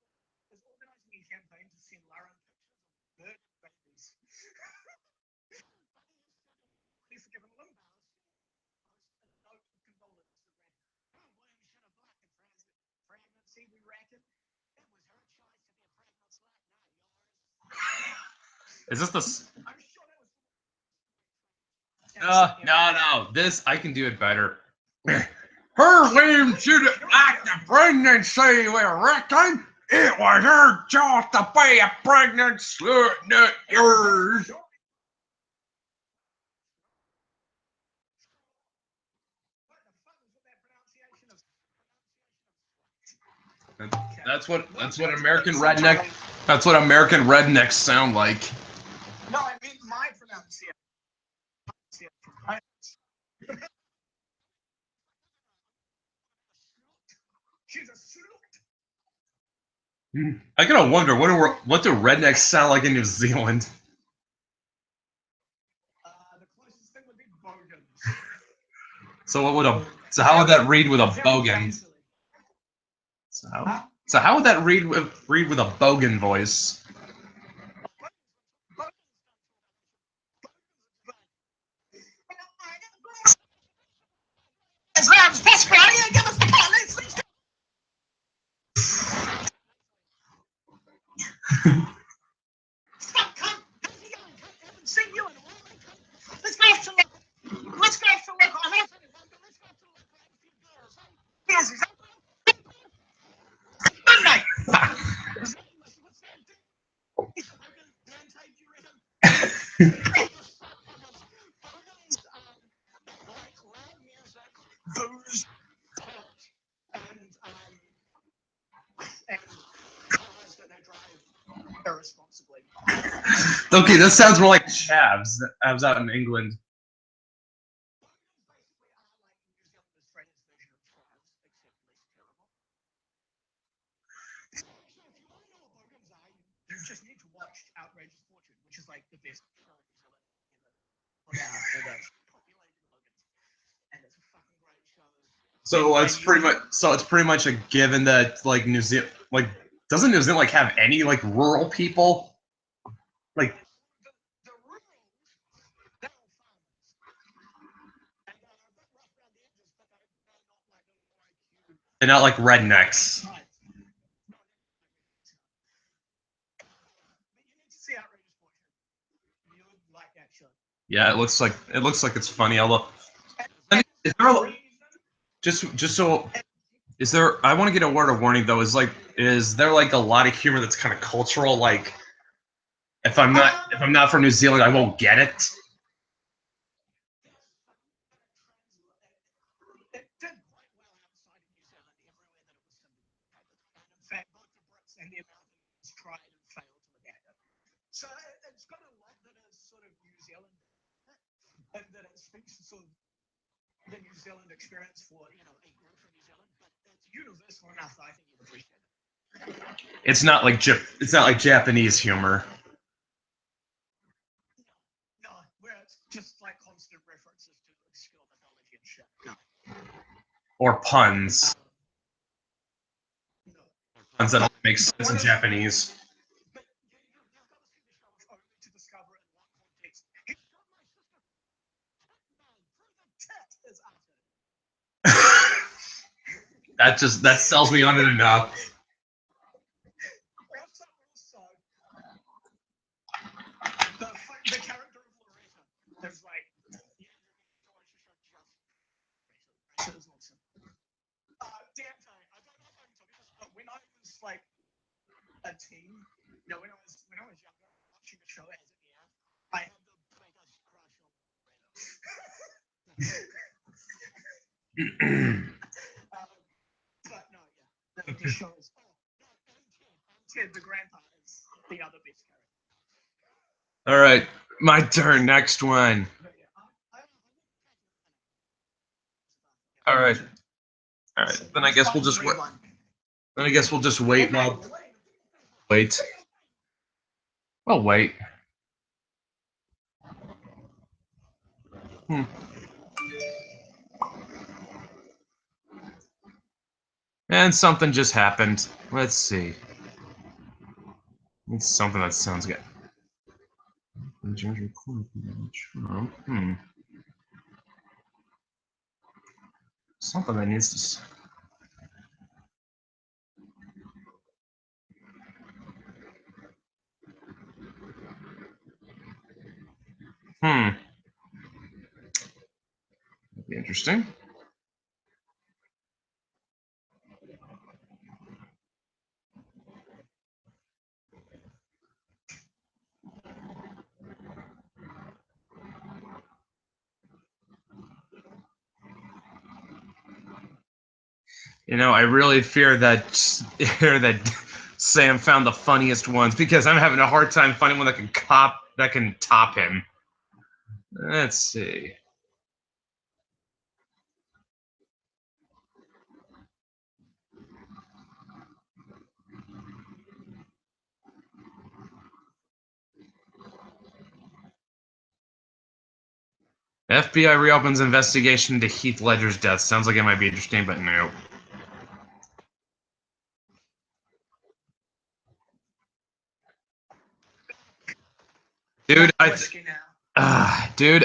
is organizing a campaign to send Lauren pictures of murdered babies. But he has forgiven Limbaugh, posted a note of condolence that read, William should have blocked the pregnancy, we reckon. It was her choice to be a pregnant slut, not yours. Is this the? I'm sure that was. No. This I can do it better. Her William should have liked the pregnancy, we reckon. It was her choice to be a pregnant slut, not yours. What the fuck was with that pronunciation of That's what American rednecks sound like. No, I mean my pronunciation. She's a slut. I gotta wonder what do rednecks sound like in New Zealand? The closest thing would be bogans. So how would that read with a bogan? So how would that read with a bogan voice? Let's go for a look. Yes, booze, and cars that they drive irresponsibly. Okay, this sounds more like chavs. I was out in England. Basically, are like New Zealand Australia's version of tribes, except less terrible. So, if you want to know what bogans are, you just need to watch Outrageous Fortune, which is like the best show in New Zealand ever. Populated bogans, and it's a fucking great show. So it's pretty much a given that like New Zealand doesn't New Zealand like have any like rural people? Like The rurals, they're all farmers. And they're a bit rough around the edges, but they're not like a low IQ. they're not like rednecks. Right. No, but you need to see Outrageous Fortune. You would like that show. Yeah, it looks like it's funny. Although is there just so is there? I want to get a word of warning though. Is there like a lot of humor that's kind of cultural? Like if I'm not from New Zealand, I won't get it. It did quite well outside of New Zealand, everywhere that it was syndicated. And in fact, both the Brits and the Americans tried and failed to adapt it. So it's got a lot that is sort of New Zealand, and that it speaks to sort of the New Zealand experience for a group from New Zealand, but it's universal enough that I think you'll appreciate it. It's not like Japanese humor No, where it's just like constant references to obscure mythology and shit. No. or puns. No. Puns that only make sense in Japanese. But you've got to see the show only to discover in what context. He shot my sister through the tit is uttered. That sells me on it enough. The character of Loretta is like, yeah, this is awesome. Dan, I don't know if I can tell you this, but when I was like a teen, when I was younger, watching the show as it aired, I had the biggest crush on Loretta. But no, yeah, the show is. Ted, the grandpa, is the other best character. All right, my turn. Next one. All right. Then I guess we'll just wait. Then I guess we'll just wait. Wait. Well, wait. And something just happened. Let's see. It's something that sounds good. Something that needs to. That'd be interesting. I really fear that Sam found the funniest ones because I'm having a hard time finding one that can top him. Let's see. FBI reopens investigation into Heath Ledger's death. Sounds like it might be interesting, but no. Dude,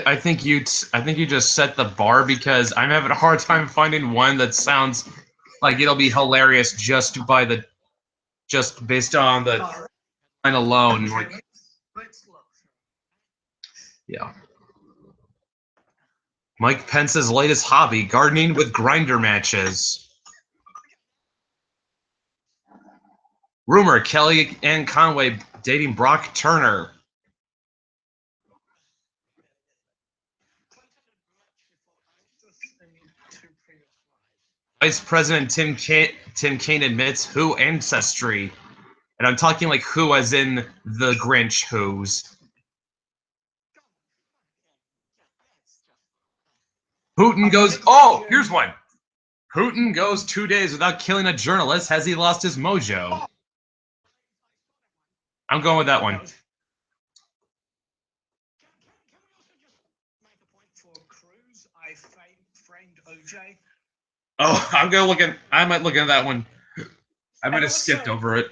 I think you just set the bar because I'm having a hard time finding one that sounds like it'll be hilarious just based on the line alone. Like, yeah. Mike Pence's latest hobby: gardening with grinder matches. Rumor: Kelly and Conway dating Brock Turner. Vice President Tim Kaine admits Who ancestry. And I'm talking like Who as in the Grinch Who's. Putin goes, oh, here's one. Putin goes 2 days without killing a journalist. Has he lost his mojo? I'm going with that one. Oh, I might look at that one. I might have skipped over it.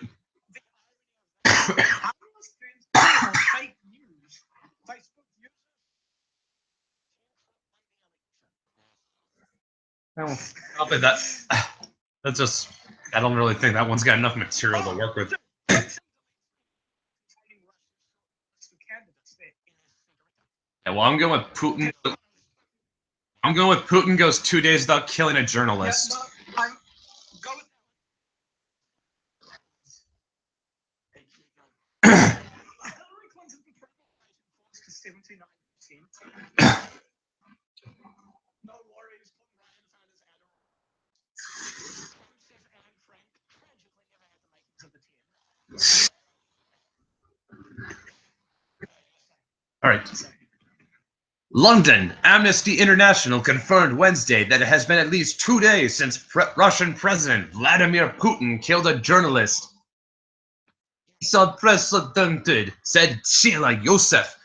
That's just, I don't really think that one's got enough material to work with. Yeah, well, I'm going with Putin. I'm going with Putin goes 2 days without killing a journalist. All right. London. Amnesty International confirmed Wednesday that it has been at least 2 days since Russian President Vladimir Putin killed a journalist. Unprecedented, said Sheila Yosef,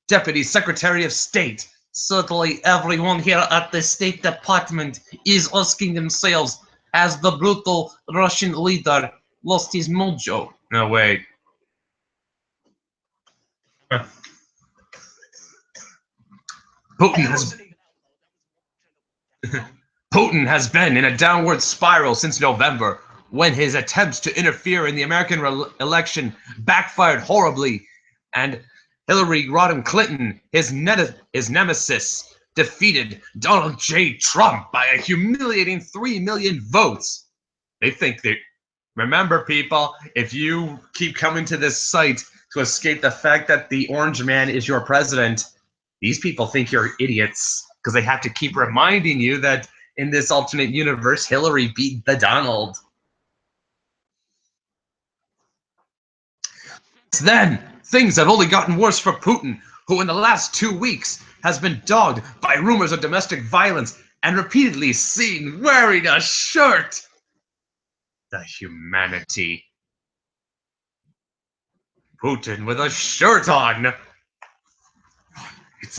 Deputy Secretary of State. Certainly everyone here at the State Department is asking themselves, has the brutal Russian leader lost his mojo? No, wait. Putin has Putin has been in a downward spiral since November, when his attempts to interfere in the American election backfired horribly, and Hillary Rodham Clinton, his nemesis, defeated Donald J. Trump by a humiliating 3 million votes. They think they remember, people, if you keep coming to this site to escape the fact that the orange man is your president, these people think you're idiots because they have to keep reminding you that in this alternate universe, Hillary beat the Donald. Then, things have only gotten worse for Putin, who in the last 2 weeks has been dogged by rumors of domestic violence and repeatedly seen wearing a shirt. The humanity. Putin with a shirt on. It's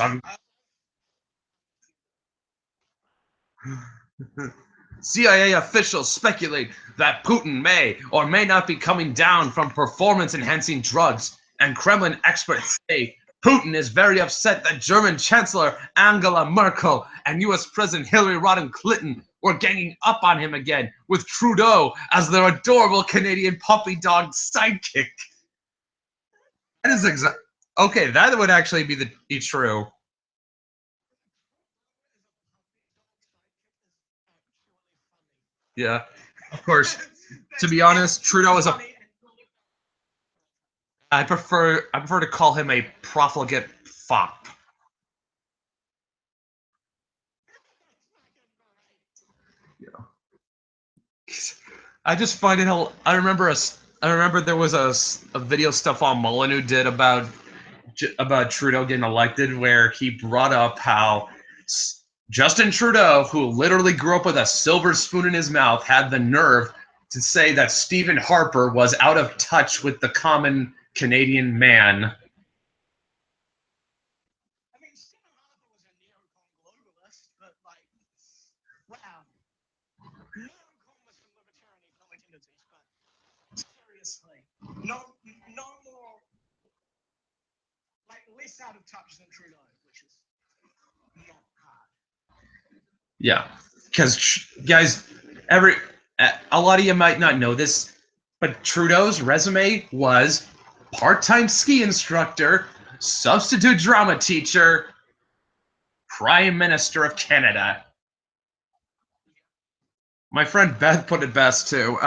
CIA officials speculate that Putin may or may not be coming down from performance-enhancing drugs, and Kremlin experts say Putin is very upset that German Chancellor Angela Merkel and US President Hillary Rodham Clinton were ganging up on him again, with Trudeau as their adorable Canadian puppy dog sidekick. That is okay, that would actually be true. Yeah, of course. To be honest, Trudeau is a. I prefer to call him a profligate fop. Yeah. I just find it. I remember there was a video Stefan Molyneux did about Trudeau getting elected, where he brought up how Justin Trudeau, who literally grew up with a silver spoon in his mouth, had the nerve to say that Stephen Harper was out of touch with the common Canadian man. I mean, Stephen Harper was a neocon globalist, but like, wow. Neocon with some libertarian economic tendencies, but seriously, no more, like, less out of touch than Trudeau, which is not hard. Yeah, because guys, a lot of you might not know this, but Trudeau's resume was part-time ski instructor, substitute drama teacher, Prime Minister of Canada. My friend Beth put it best too.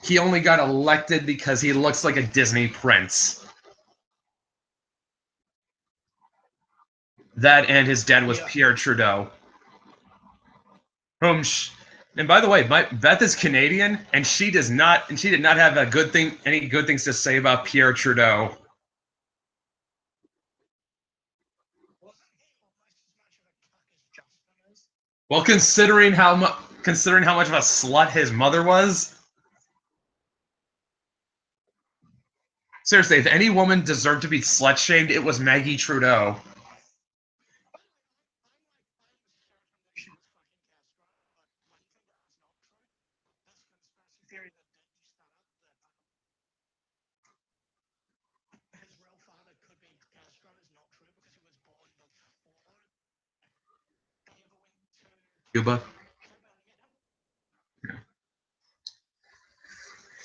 He only got elected because he looks like a Disney prince. That and his dad was Pierre Trudeau. And by the way, Beth is Canadian, and she did not have any good things to say about Pierre Trudeau. Well, considering how much of a slut his mother was. Seriously, if any woman deserved to be slut shamed, it was Maggie Trudeau. Cuba. Yeah.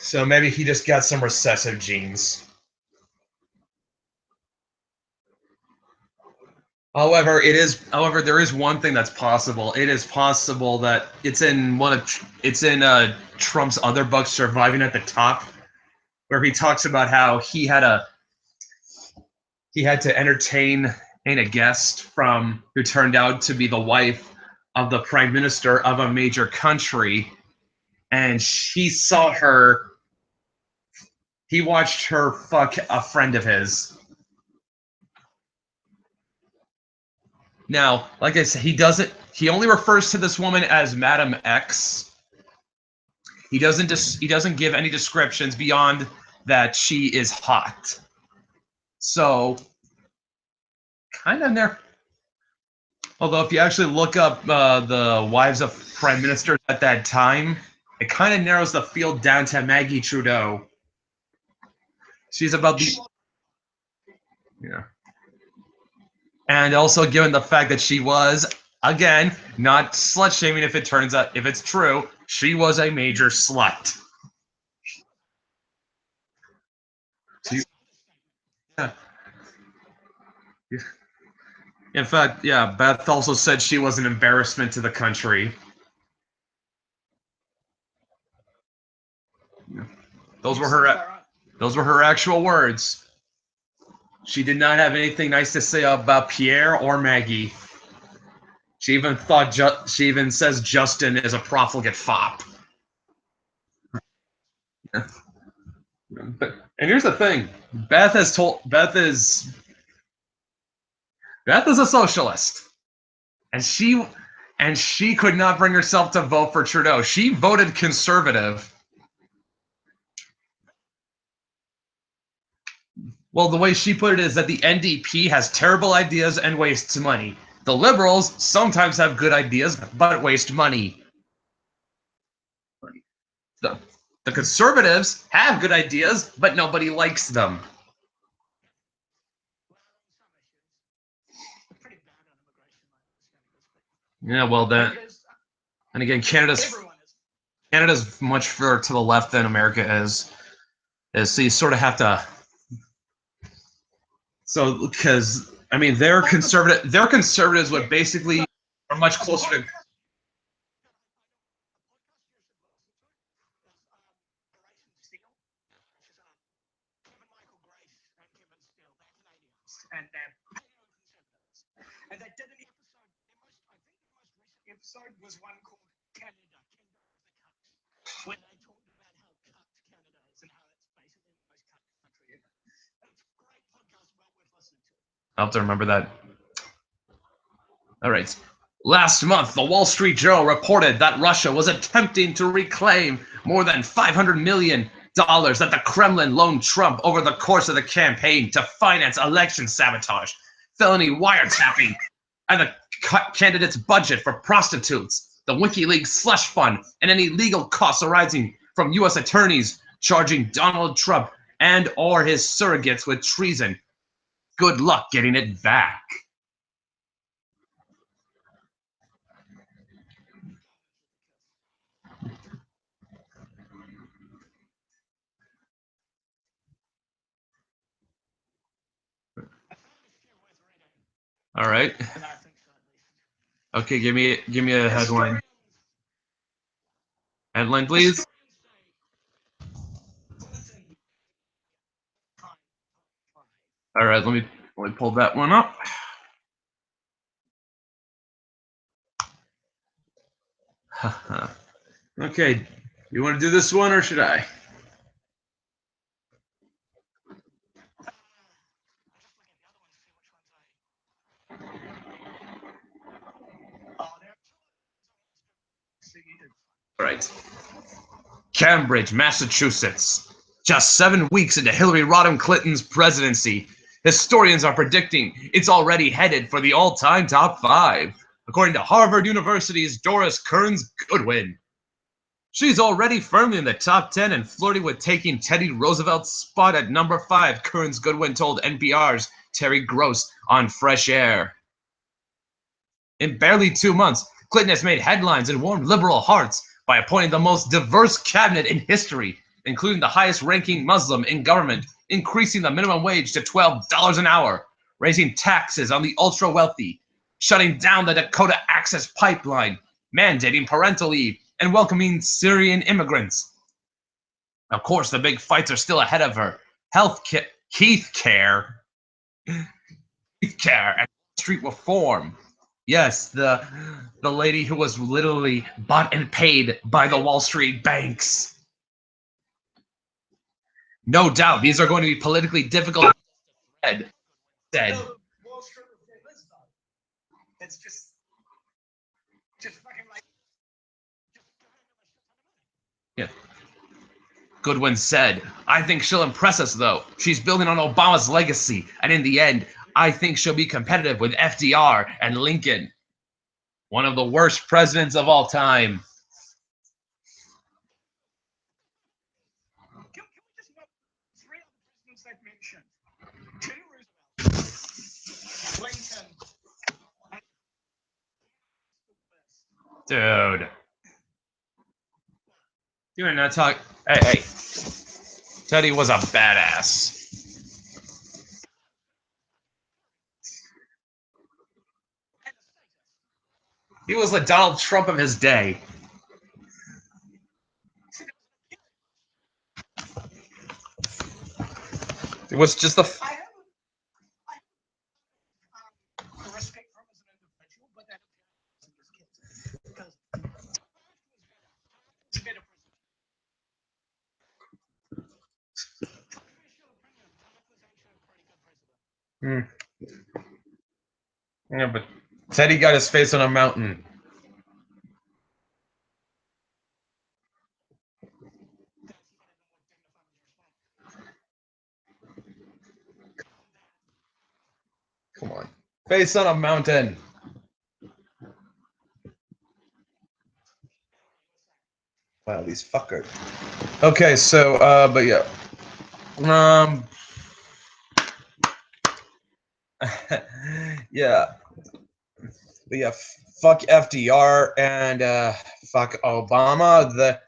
So maybe he just got some recessive genes. However, there is one thing that's possible. It is possible that it's in Trump's other book, Surviving at the Top, where he talks about how he had to entertain a guest who turned out to be the wife of the prime minister of a major country, and he watched her fuck a friend of his. Now, like I said, he only refers to this woman as Madam X. He doesn't give any descriptions beyond that she is hot. So, kind of there. Although, if you actually look up the wives of prime ministers at that time, it kind of narrows the field down to Maggie Trudeau. She's about the yeah. And also, given the fact that she was, again, not slut shaming if it's true, she was a major slut. So yeah. In fact, yeah, Beth also said she was an embarrassment to the country. Those were her actual words. She did not have anything nice to say about Pierre or Maggie. She even says Justin is a profligate fop. And here's the thing: Beth is a socialist, and she could not bring herself to vote for Trudeau. She voted conservative. Well, the way she put it is that the NDP has terrible ideas and wastes money. The Liberals sometimes have good ideas but waste money. The Conservatives have good ideas but nobody likes them. Yeah, well, that, and again, Canada's much further to the left than America is so you sort of have to. So, because I mean, they're conservatives, but basically are much closer to. And they did an episode. I think the most recent episode was one called Canada, Kingdom of the Cunt, where they talked about how cucked Canada is and how it's basically the most cucked country ever. It's a great podcast, well worth listening to. I'll have to remember that. All right. Last month, the Wall Street Journal reported that Russia was attempting to reclaim more than $500 million that the Kremlin loaned Trump over the course of the campaign to finance election sabotage, felony wiretapping, and the candidate's budget for prostitutes, the WikiLeaks slush fund, and any legal costs arising from U.S. attorneys charging Donald Trump and or his surrogates with treason. Good luck getting it back. All right. Okay, give me a headline. Headline, please. All right, let me pull that one up. Okay, you want to do this one or should I? All right. Cambridge, Massachusetts. Just 7 weeks into Hillary Rodham Clinton's presidency, historians are predicting it's already headed for the all-time top 5, according to Harvard University's Doris Kearns Goodwin. She's already firmly in the top 10 and flirting with taking Teddy Roosevelt's spot at number 5, Kearns Goodwin told NPR's Terry Gross on Fresh Air. In barely 2 months, Clinton has made headlines and warmed liberal hearts by appointing the most diverse cabinet in history, including the highest-ranking Muslim in government, increasing the minimum wage to $12 an hour, raising taxes on the ultra-wealthy, shutting down the Dakota Access Pipeline, mandating parental leave, and welcoming Syrian immigrants. Of course, the big fights are still ahead of her. Health care, and street reform. Yes, the lady who was literally bought and paid by the Wall Street banks. No doubt, these are going to be politically difficult. Said. it's just fucking like. Yeah. Goodwin said, I think she'll impress us, though. She's building on Obama's legacy, and in the end, I think she'll be competitive with FDR and Lincoln. One of the worst presidents of all time. Can we just note 3 other presidents they've mentioned? Teddy Roosevelt, Lincoln, Dude. You are not talk. Hey. Teddy was a badass. He was the Donald Trump of his day. It was just the. I have respect for him as an individual, but that because it's a better president. Yeah, but Teddy got his face on a mountain. Come on. Face on a mountain. Wow, these fuckers. Okay, so, but yeah. Yeah. But yeah, fuck FDR and, fuck Obama.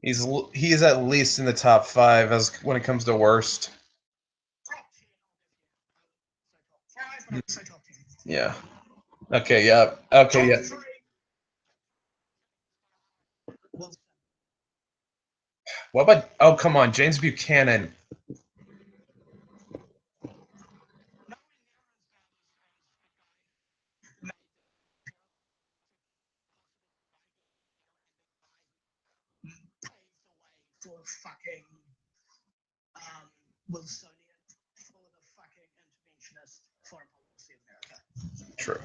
He's at least in the top 5 as when it comes to worst. Yeah. Okay, yeah. Okay, yeah. What about, oh, come on, James Buchanan. For fucking Wilsonian, for the fucking interventionist foreign policy of America. True.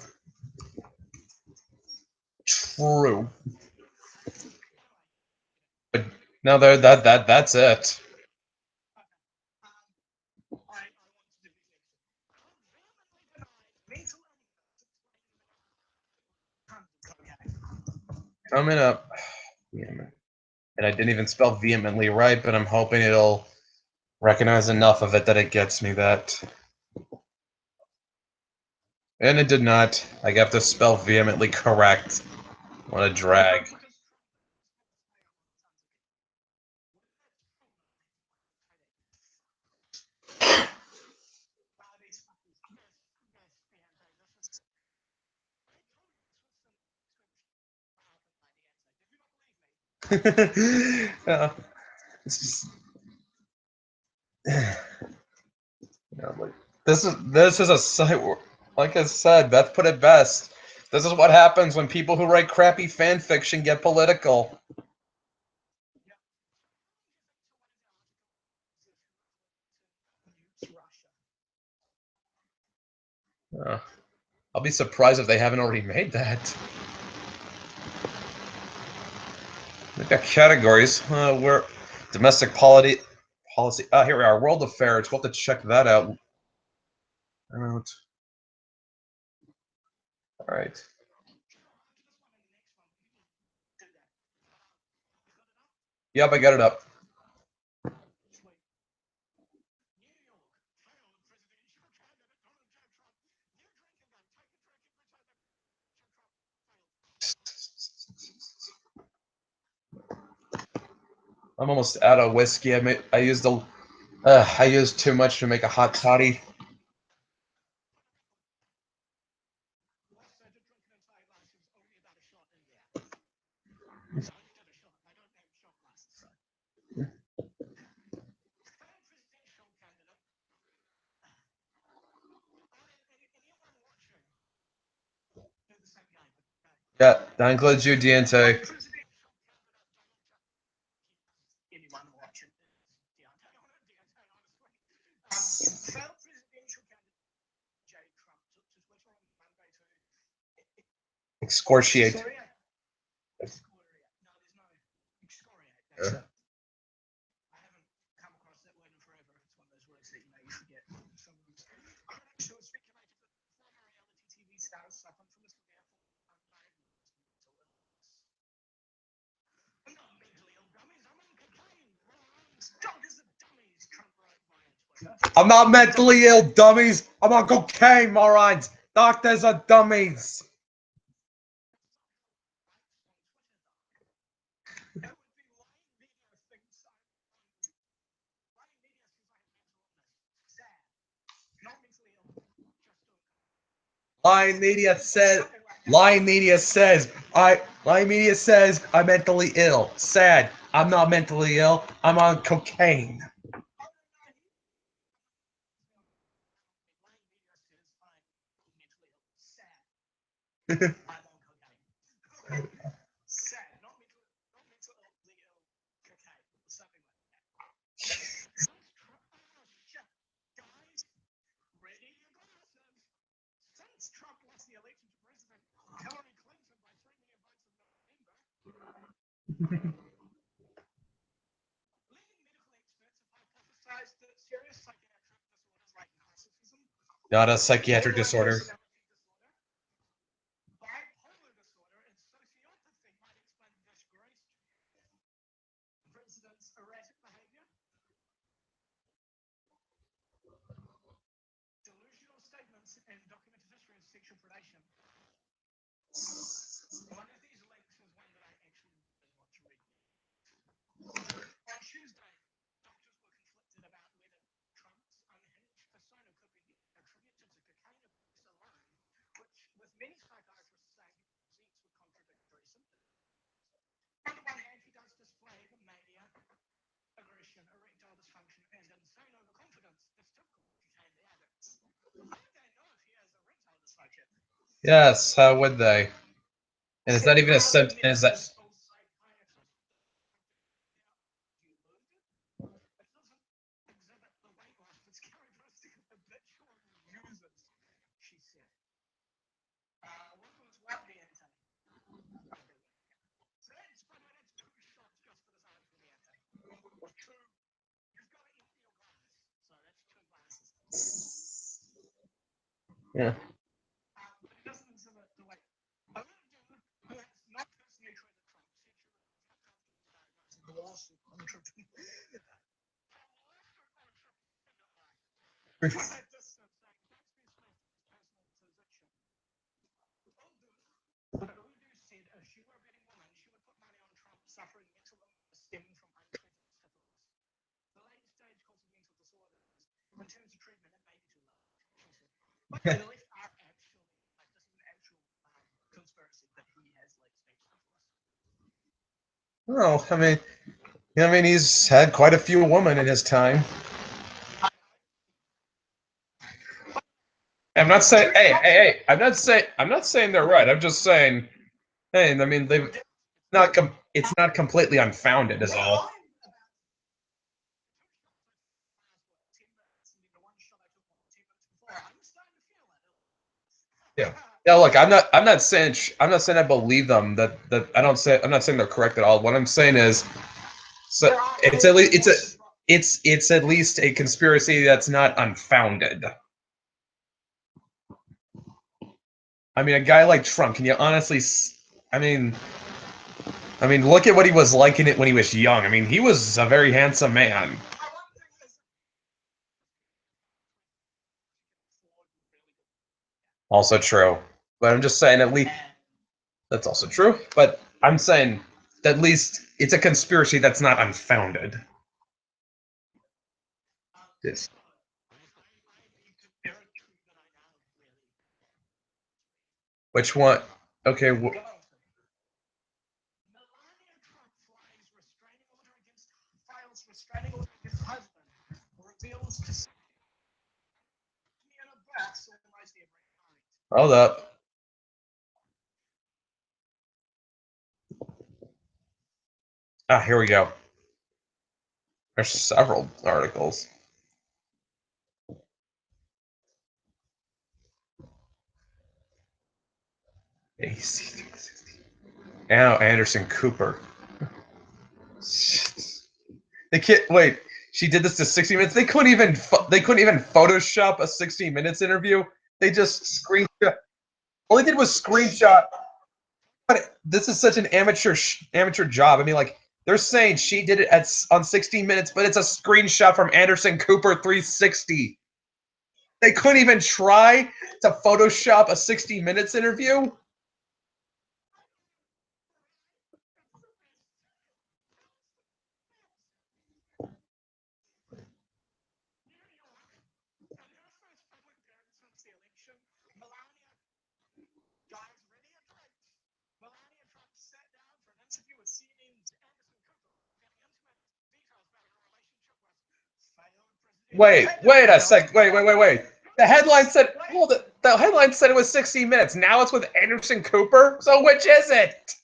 True. But no, that's it. Coming up. And I didn't even spell vehemently right, but I'm hoping it'll recognize enough of it that it gets me that. And it did not. I got to spell vehemently correct. What a drag. Yeah. It's just, yeah, like, this is a site where, like I said, Beth put it best. This is what happens when people who write crappy fan fiction get political. I'll be surprised if they haven't already made that. They've got categories. Where domestic policy. Here we are. World affairs. We'll have to check that out. All right. Yep, I got it up. I'm almost out of whiskey. I used too much to make a hot toddy. Yeah, that includes you, Diente. Excoriate. Excoriate. No, there's no excoriate. That's it. I haven't come across that word in forever. It's one of those words that you forget. Sometimes. Critics who have speculated that former reality TV stars suffering from this I'm not mentally ill dummies. I'm on cocaine. Doctors are dummies. Trump wrote via Twitter. I'm not mentally ill, dummies. I'm on cocaine, morons. Doctors are dummies. Lying media says I'm mentally ill. Sad. I'm not mentally ill. I'm on cocaine. Since Trump lost the election to President Hillary Clinton by 3 million votes in November, leading medical experts have hypothesized that serious psychiatric disorders like narcissism, Not a psychiatric disorder. bipolar disorder, and sociopathy might explain the disgrace to the president's erratic behavior, delusional statements, and documented history of sexual predation. One of these links is one that I actually really want to read. On Tuesday, doctors were conflicted about whether Trump's unhinged persona could be attributed to cocaine abuse alone, which, with many psychiatrists saying he presents with contradictory symptoms. On the one hand, he does display the mania, aggression, erectile dysfunction, and insane overconfidence that's typical of cocaine addicts. How do they know if he has erectile dysfunction? Yes, how would they? And it's not even a symptom. Is that? She said. Welcome to what the Anthony? So that's, by the way, that's 2 shots just for this article, Anthony. Or 2. You've got to empty your glass. So that's 2 glasses. Yeah. But it doesn't exhibit the way. A Lincoln who has not personally treated Trump said she was not comfortable diagnosing the lawsuit on Trump. Said if she were a betting woman, she would put money on Trump suffering mental illness stemming from untreated syphilis. The late stage cause of mental disorders. In terms of treatment, it may be too low, she said. But the left are actually, like, this is an actual conspiracy that he has late stage syphilis. Oh, I mean, he's had quite a few women in his time. I'm not saying, hey, I'm not saying they're right. I'm just saying, hey, I mean, it's not completely unfounded, is all. Yeah. Yeah, look, I'm not saying I believe them. I'm not saying they're correct at all. What I'm saying is, so it's at least it's at least a conspiracy that's not unfounded. I mean, a guy like Trump, can you honestly? I mean, look at what he was like in it when he was young. I mean, he was a very handsome man. Also true, but I'm just saying at least that's also true. But I'm saying at least it's a conspiracy that's not unfounded. Yes. Which one? Okay. Melania Trump files restraining order against husband, reveals to in a bus almost every night. Hold up. Here we go. There's several articles. AC 360. Now Anderson Cooper. They can't wait. She did this to 60 Minutes. They couldn't even Photoshop a 60 Minutes interview. They just screenshot. All they did was screenshot. But this is such an amateur job. I mean, like they're saying she did it on 60 Minutes, but it's a screenshot from Anderson Cooper 360. They couldn't even try to Photoshop a 60 Minutes interview. Wait a sec. Wait. The headline said, well, the headline said it was 60 Minutes. Now it's with Anderson Cooper. So which is it?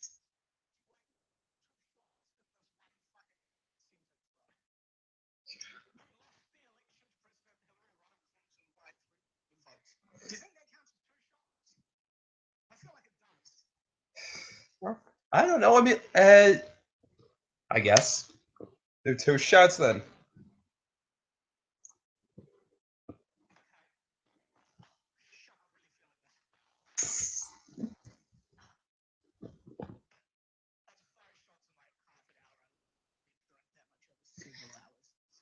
I don't know. I mean, I guess they're 2 shots then.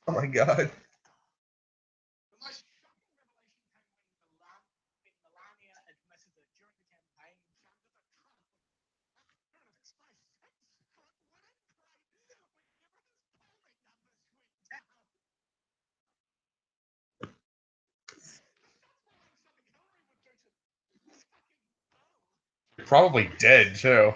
Oh my god. Probably dead too.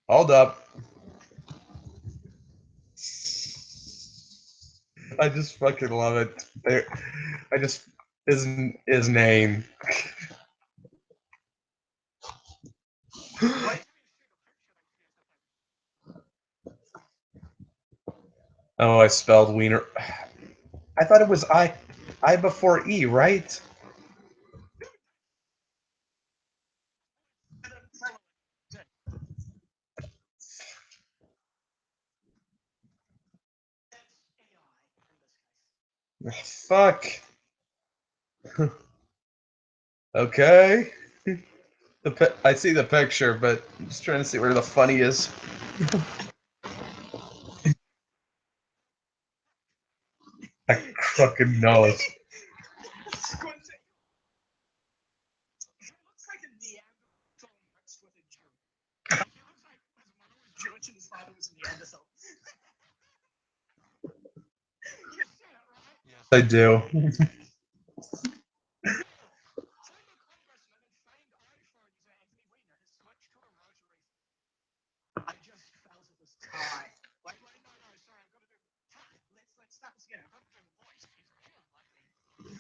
Hold up. I just fucking love it. His name. Oh, I spelled wiener. I thought it was I before E, right? Fuck. Okay. I see the picture, but I'm just trying to see where the funny is. I fucking know it. I do.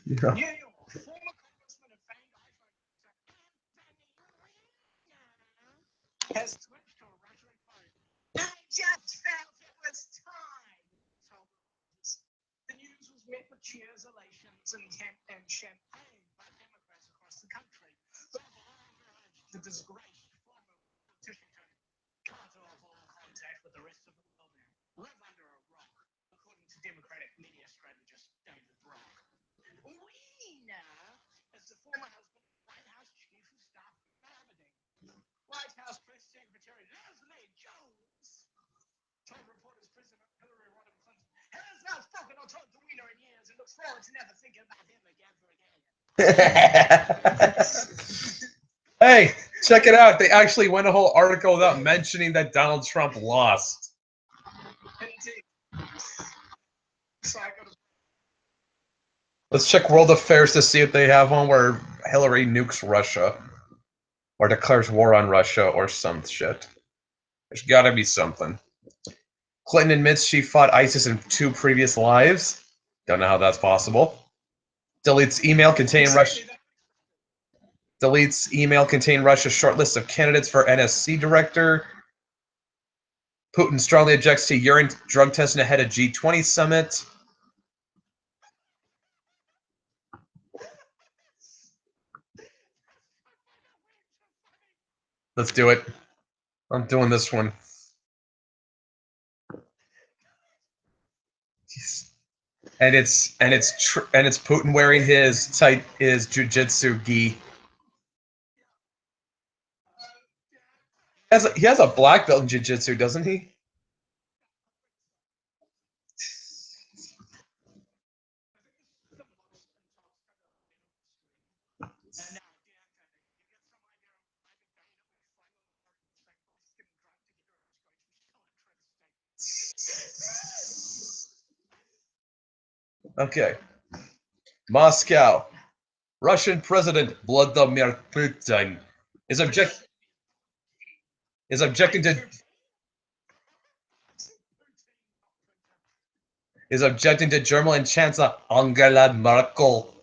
Yeah. Has switched to a rotary phone. I just felt it was time. The news was met with cheers, elations, and champagne by Democrats across the country. The disgraced former politician cut off all contact with the rest of the world now. Live under a rock, according to Democratic media strategist David Brock. Wiener is the former husband of White House Chief of Staff Aberdeen. White House Press Secretary Leslie Jones told reporters President Hillary Rodham Clinton has not spoken or talked to Wiener in years and looks forward to never thinking about him again for again. Hey, check it out. They actually went a whole article without mentioning that Donald Trump lost. Indeed. So I go to Let's check World Affairs to see if they have one where Hillary nukes Russia. Or declares war on Russia or some shit. There's gotta be something. Clinton admits she fought ISIS in 2 previous lives. Don't know how that's possible. Deletes email containing Russia. Deletes email containing Russia's short list of candidates for NSC director. Putin strongly objects to urine drug testing ahead of G20 summit. Let's do it. I'm doing this one. And it's Putin wearing his jujitsu gi. He has a black belt in jiu-jitsu, doesn't he? Okay. Moscow. Russian President Vladimir Putin is objecting to German Chancellor Angela Merkel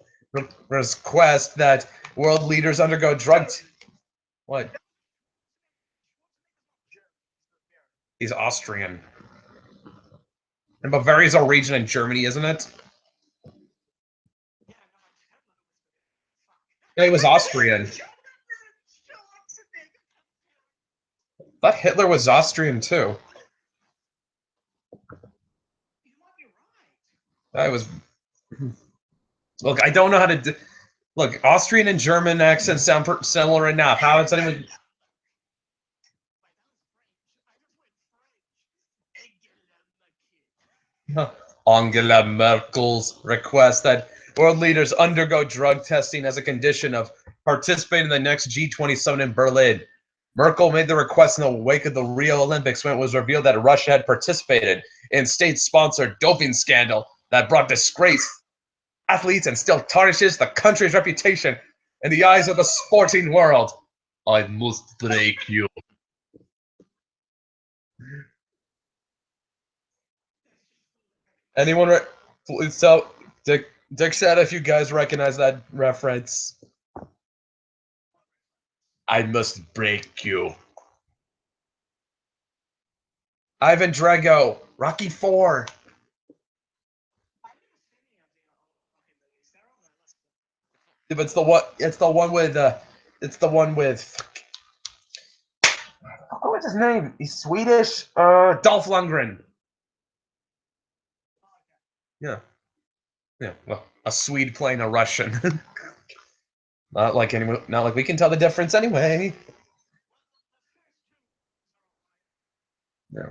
request that world leaders undergo drug. What? He's Austrian. And Bavaria's a region in Germany, isn't it? Yeah, he was Austrian. I thought Hitler was Austrian too. I was. Look, I don't know how to do. Look, Austrian and German accents sound similar enough. How is anyone? Angela Merkel's request that world leaders undergo drug testing as a condition of participating in the next G20 summit in Berlin. Merkel made the request in the wake of the Rio Olympics when it was revealed that Russia had participated in state-sponsored doping scandal that brought disgrace to athletes and still tarnishes the country's reputation in the eyes of the sporting world. I must break you. Anyone? Please tell Dick said if you guys recognize that reference. I must break you. Ivan Drago, Rocky 4. If it's the one, it's the one with. What's his name? He's Swedish. Dolph Lundgren. Yeah. Yeah. Well, a Swede playing a Russian. Not like we can tell the difference anyway. Yeah.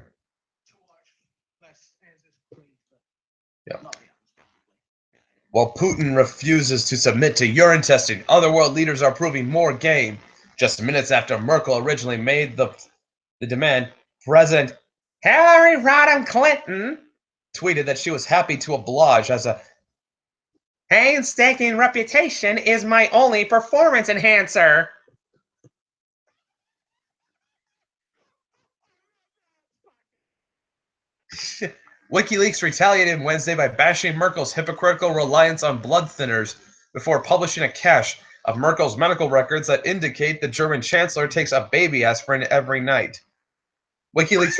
Yeah. While Putin refuses to submit to urine testing, other world leaders are proving more game. Just minutes after Merkel originally made the demand, President Hillary Rodham Clinton tweeted that she was happy to oblige as a painstaking reputation is my only performance enhancer. WikiLeaks retaliated Wednesday by bashing Merkel's hypocritical reliance on blood thinners before publishing a cache of Merkel's medical records that indicate the German chancellor takes a baby aspirin every night. WikiLeaks.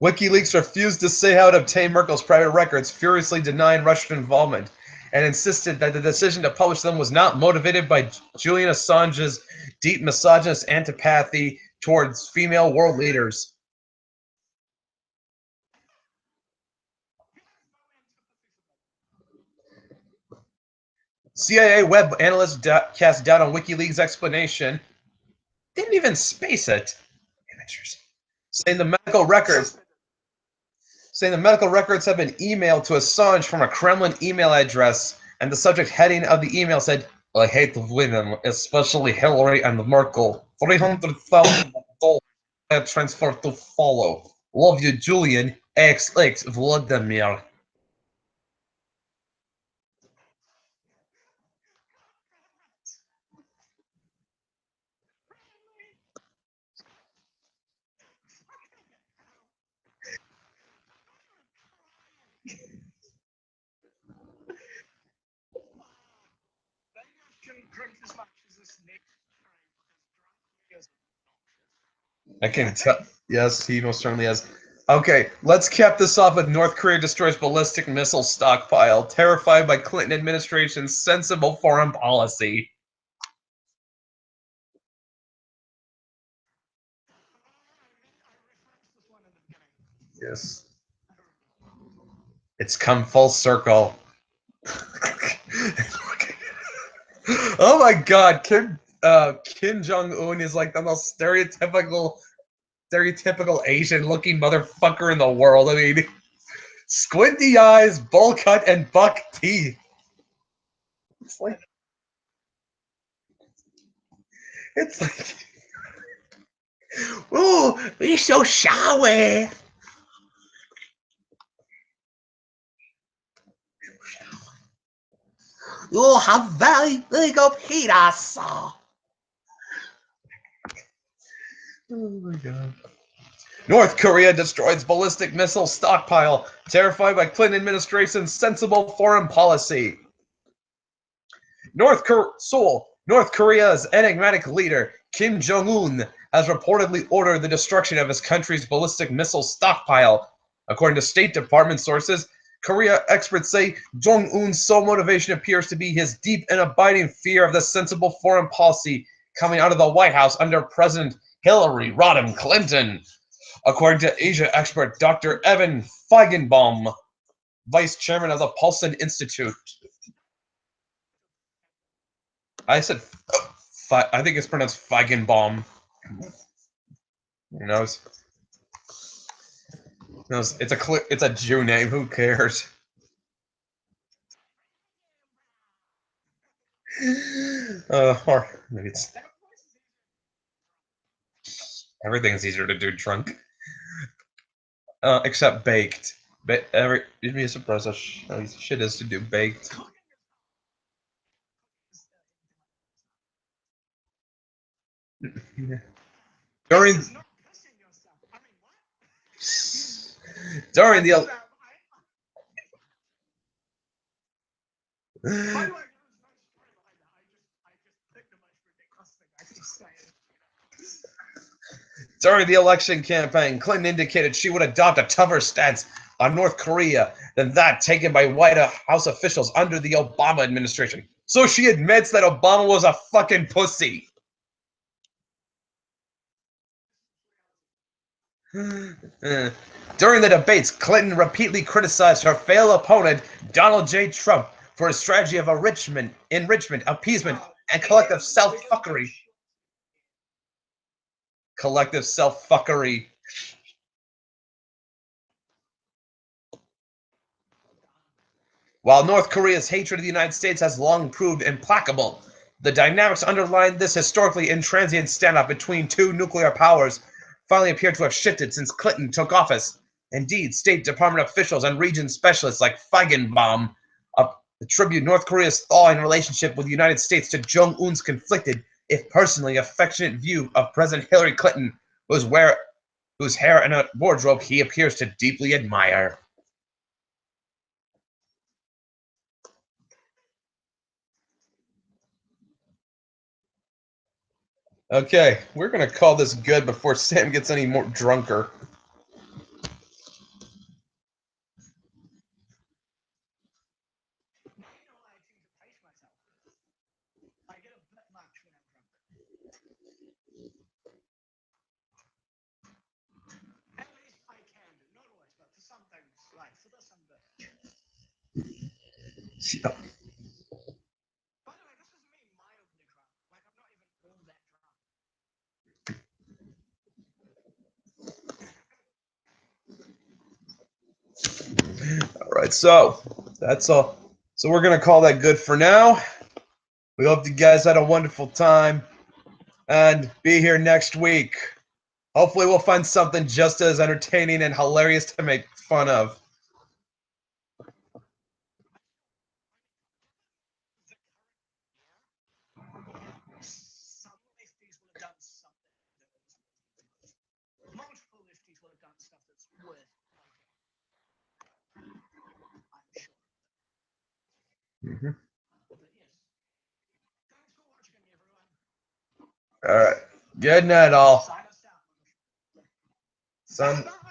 WikiLeaks refused to say how to obtain Merkel's private records, furiously denying Russian involvement, and insisted that the decision to publish them was not motivated by Julian Assange's deep misogynist antipathy towards female world leaders. CIA web analysts cast doubt on WikiLeaks' explanation. Didn't even space it. Saying the medical records have been emailed to Assange from a Kremlin email address, and the subject heading of the email said, I hate women, especially Hillary and Merkel. $300,000 transfer to follow. Love you, Julian. XX Vladimir. Then you shouldn't drink as much as this next time because drunk is I can tell. Yes, he most certainly has. Okay, let's cap this off with North Korea destroys ballistic missile stockpile, terrified by Clinton administration's sensible foreign policy. this one in the beginning. Yes. It's come full circle. Oh my god, Kim Jong-un is like the most stereotypical Asian looking motherfucker in the world. I mean, squinty eyes, bowl cut, and buck teeth. It's like ooh, he's so showy. You have very big penis. Oh my god. North Korea destroys ballistic missile stockpile, terrified by Clinton administration's sensible foreign policy. Seoul, North Korea's enigmatic leader, Kim Jong-un, has reportedly ordered the destruction of his country's ballistic missile stockpile. According to State Department sources, Korea experts say Jong-un's sole motivation appears to be his deep and abiding fear of the sensible foreign policy coming out of the White House under President Hillary Rodham Clinton. According to Asia expert Dr. Evan Feigenbaum, vice chairman of the Paulson Institute. I said, I think it's pronounced Feigenbaum. Who knows? It's a Jew name. Who cares? Or maybe it's everything's easier to do drunk, except baked. It'd be a surprise how shit is to do baked. During during the during the election campaign, Clinton indicated she would adopt a tougher stance on North Korea than that taken by White House officials under the Obama administration. So she admits that Obama was a fucking pussy. During the debates, Clinton repeatedly criticized her failed opponent, Donald J. Trump, for his strategy of enrichment, appeasement, and collective self-fuckery. Collective self-fuckery. While North Korea's hatred of the United States has long proved implacable, the dynamics underlying this historically intransient standoff between two nuclear powers finally appear to have shifted since Clinton took office. Indeed, State Department officials and region specialists like Feigenbaum attribute North Korea's thawing relationship with the United States to Jong-un's conflicted, if personally affectionate view of President Hillary Clinton, whose hair and a wardrobe he appears to deeply admire. Okay, we're gonna call this good before Sam gets any more drunker. Yeah. By the way, this is me mildly drunk. Like, I'm not even all that All right, so that's all. So we're gonna call that good for now. We hope you guys had a wonderful time and be here next week. Hopefully we'll find something just as entertaining and hilarious to make fun of. Some lifties will have done something. Multiple lifties will have done stuff that's worth. I'm sure. Mm-hmm. But yes. Thanks for watching, everyone. All right. Good night, all. Sign us out. Son. Bye-bye.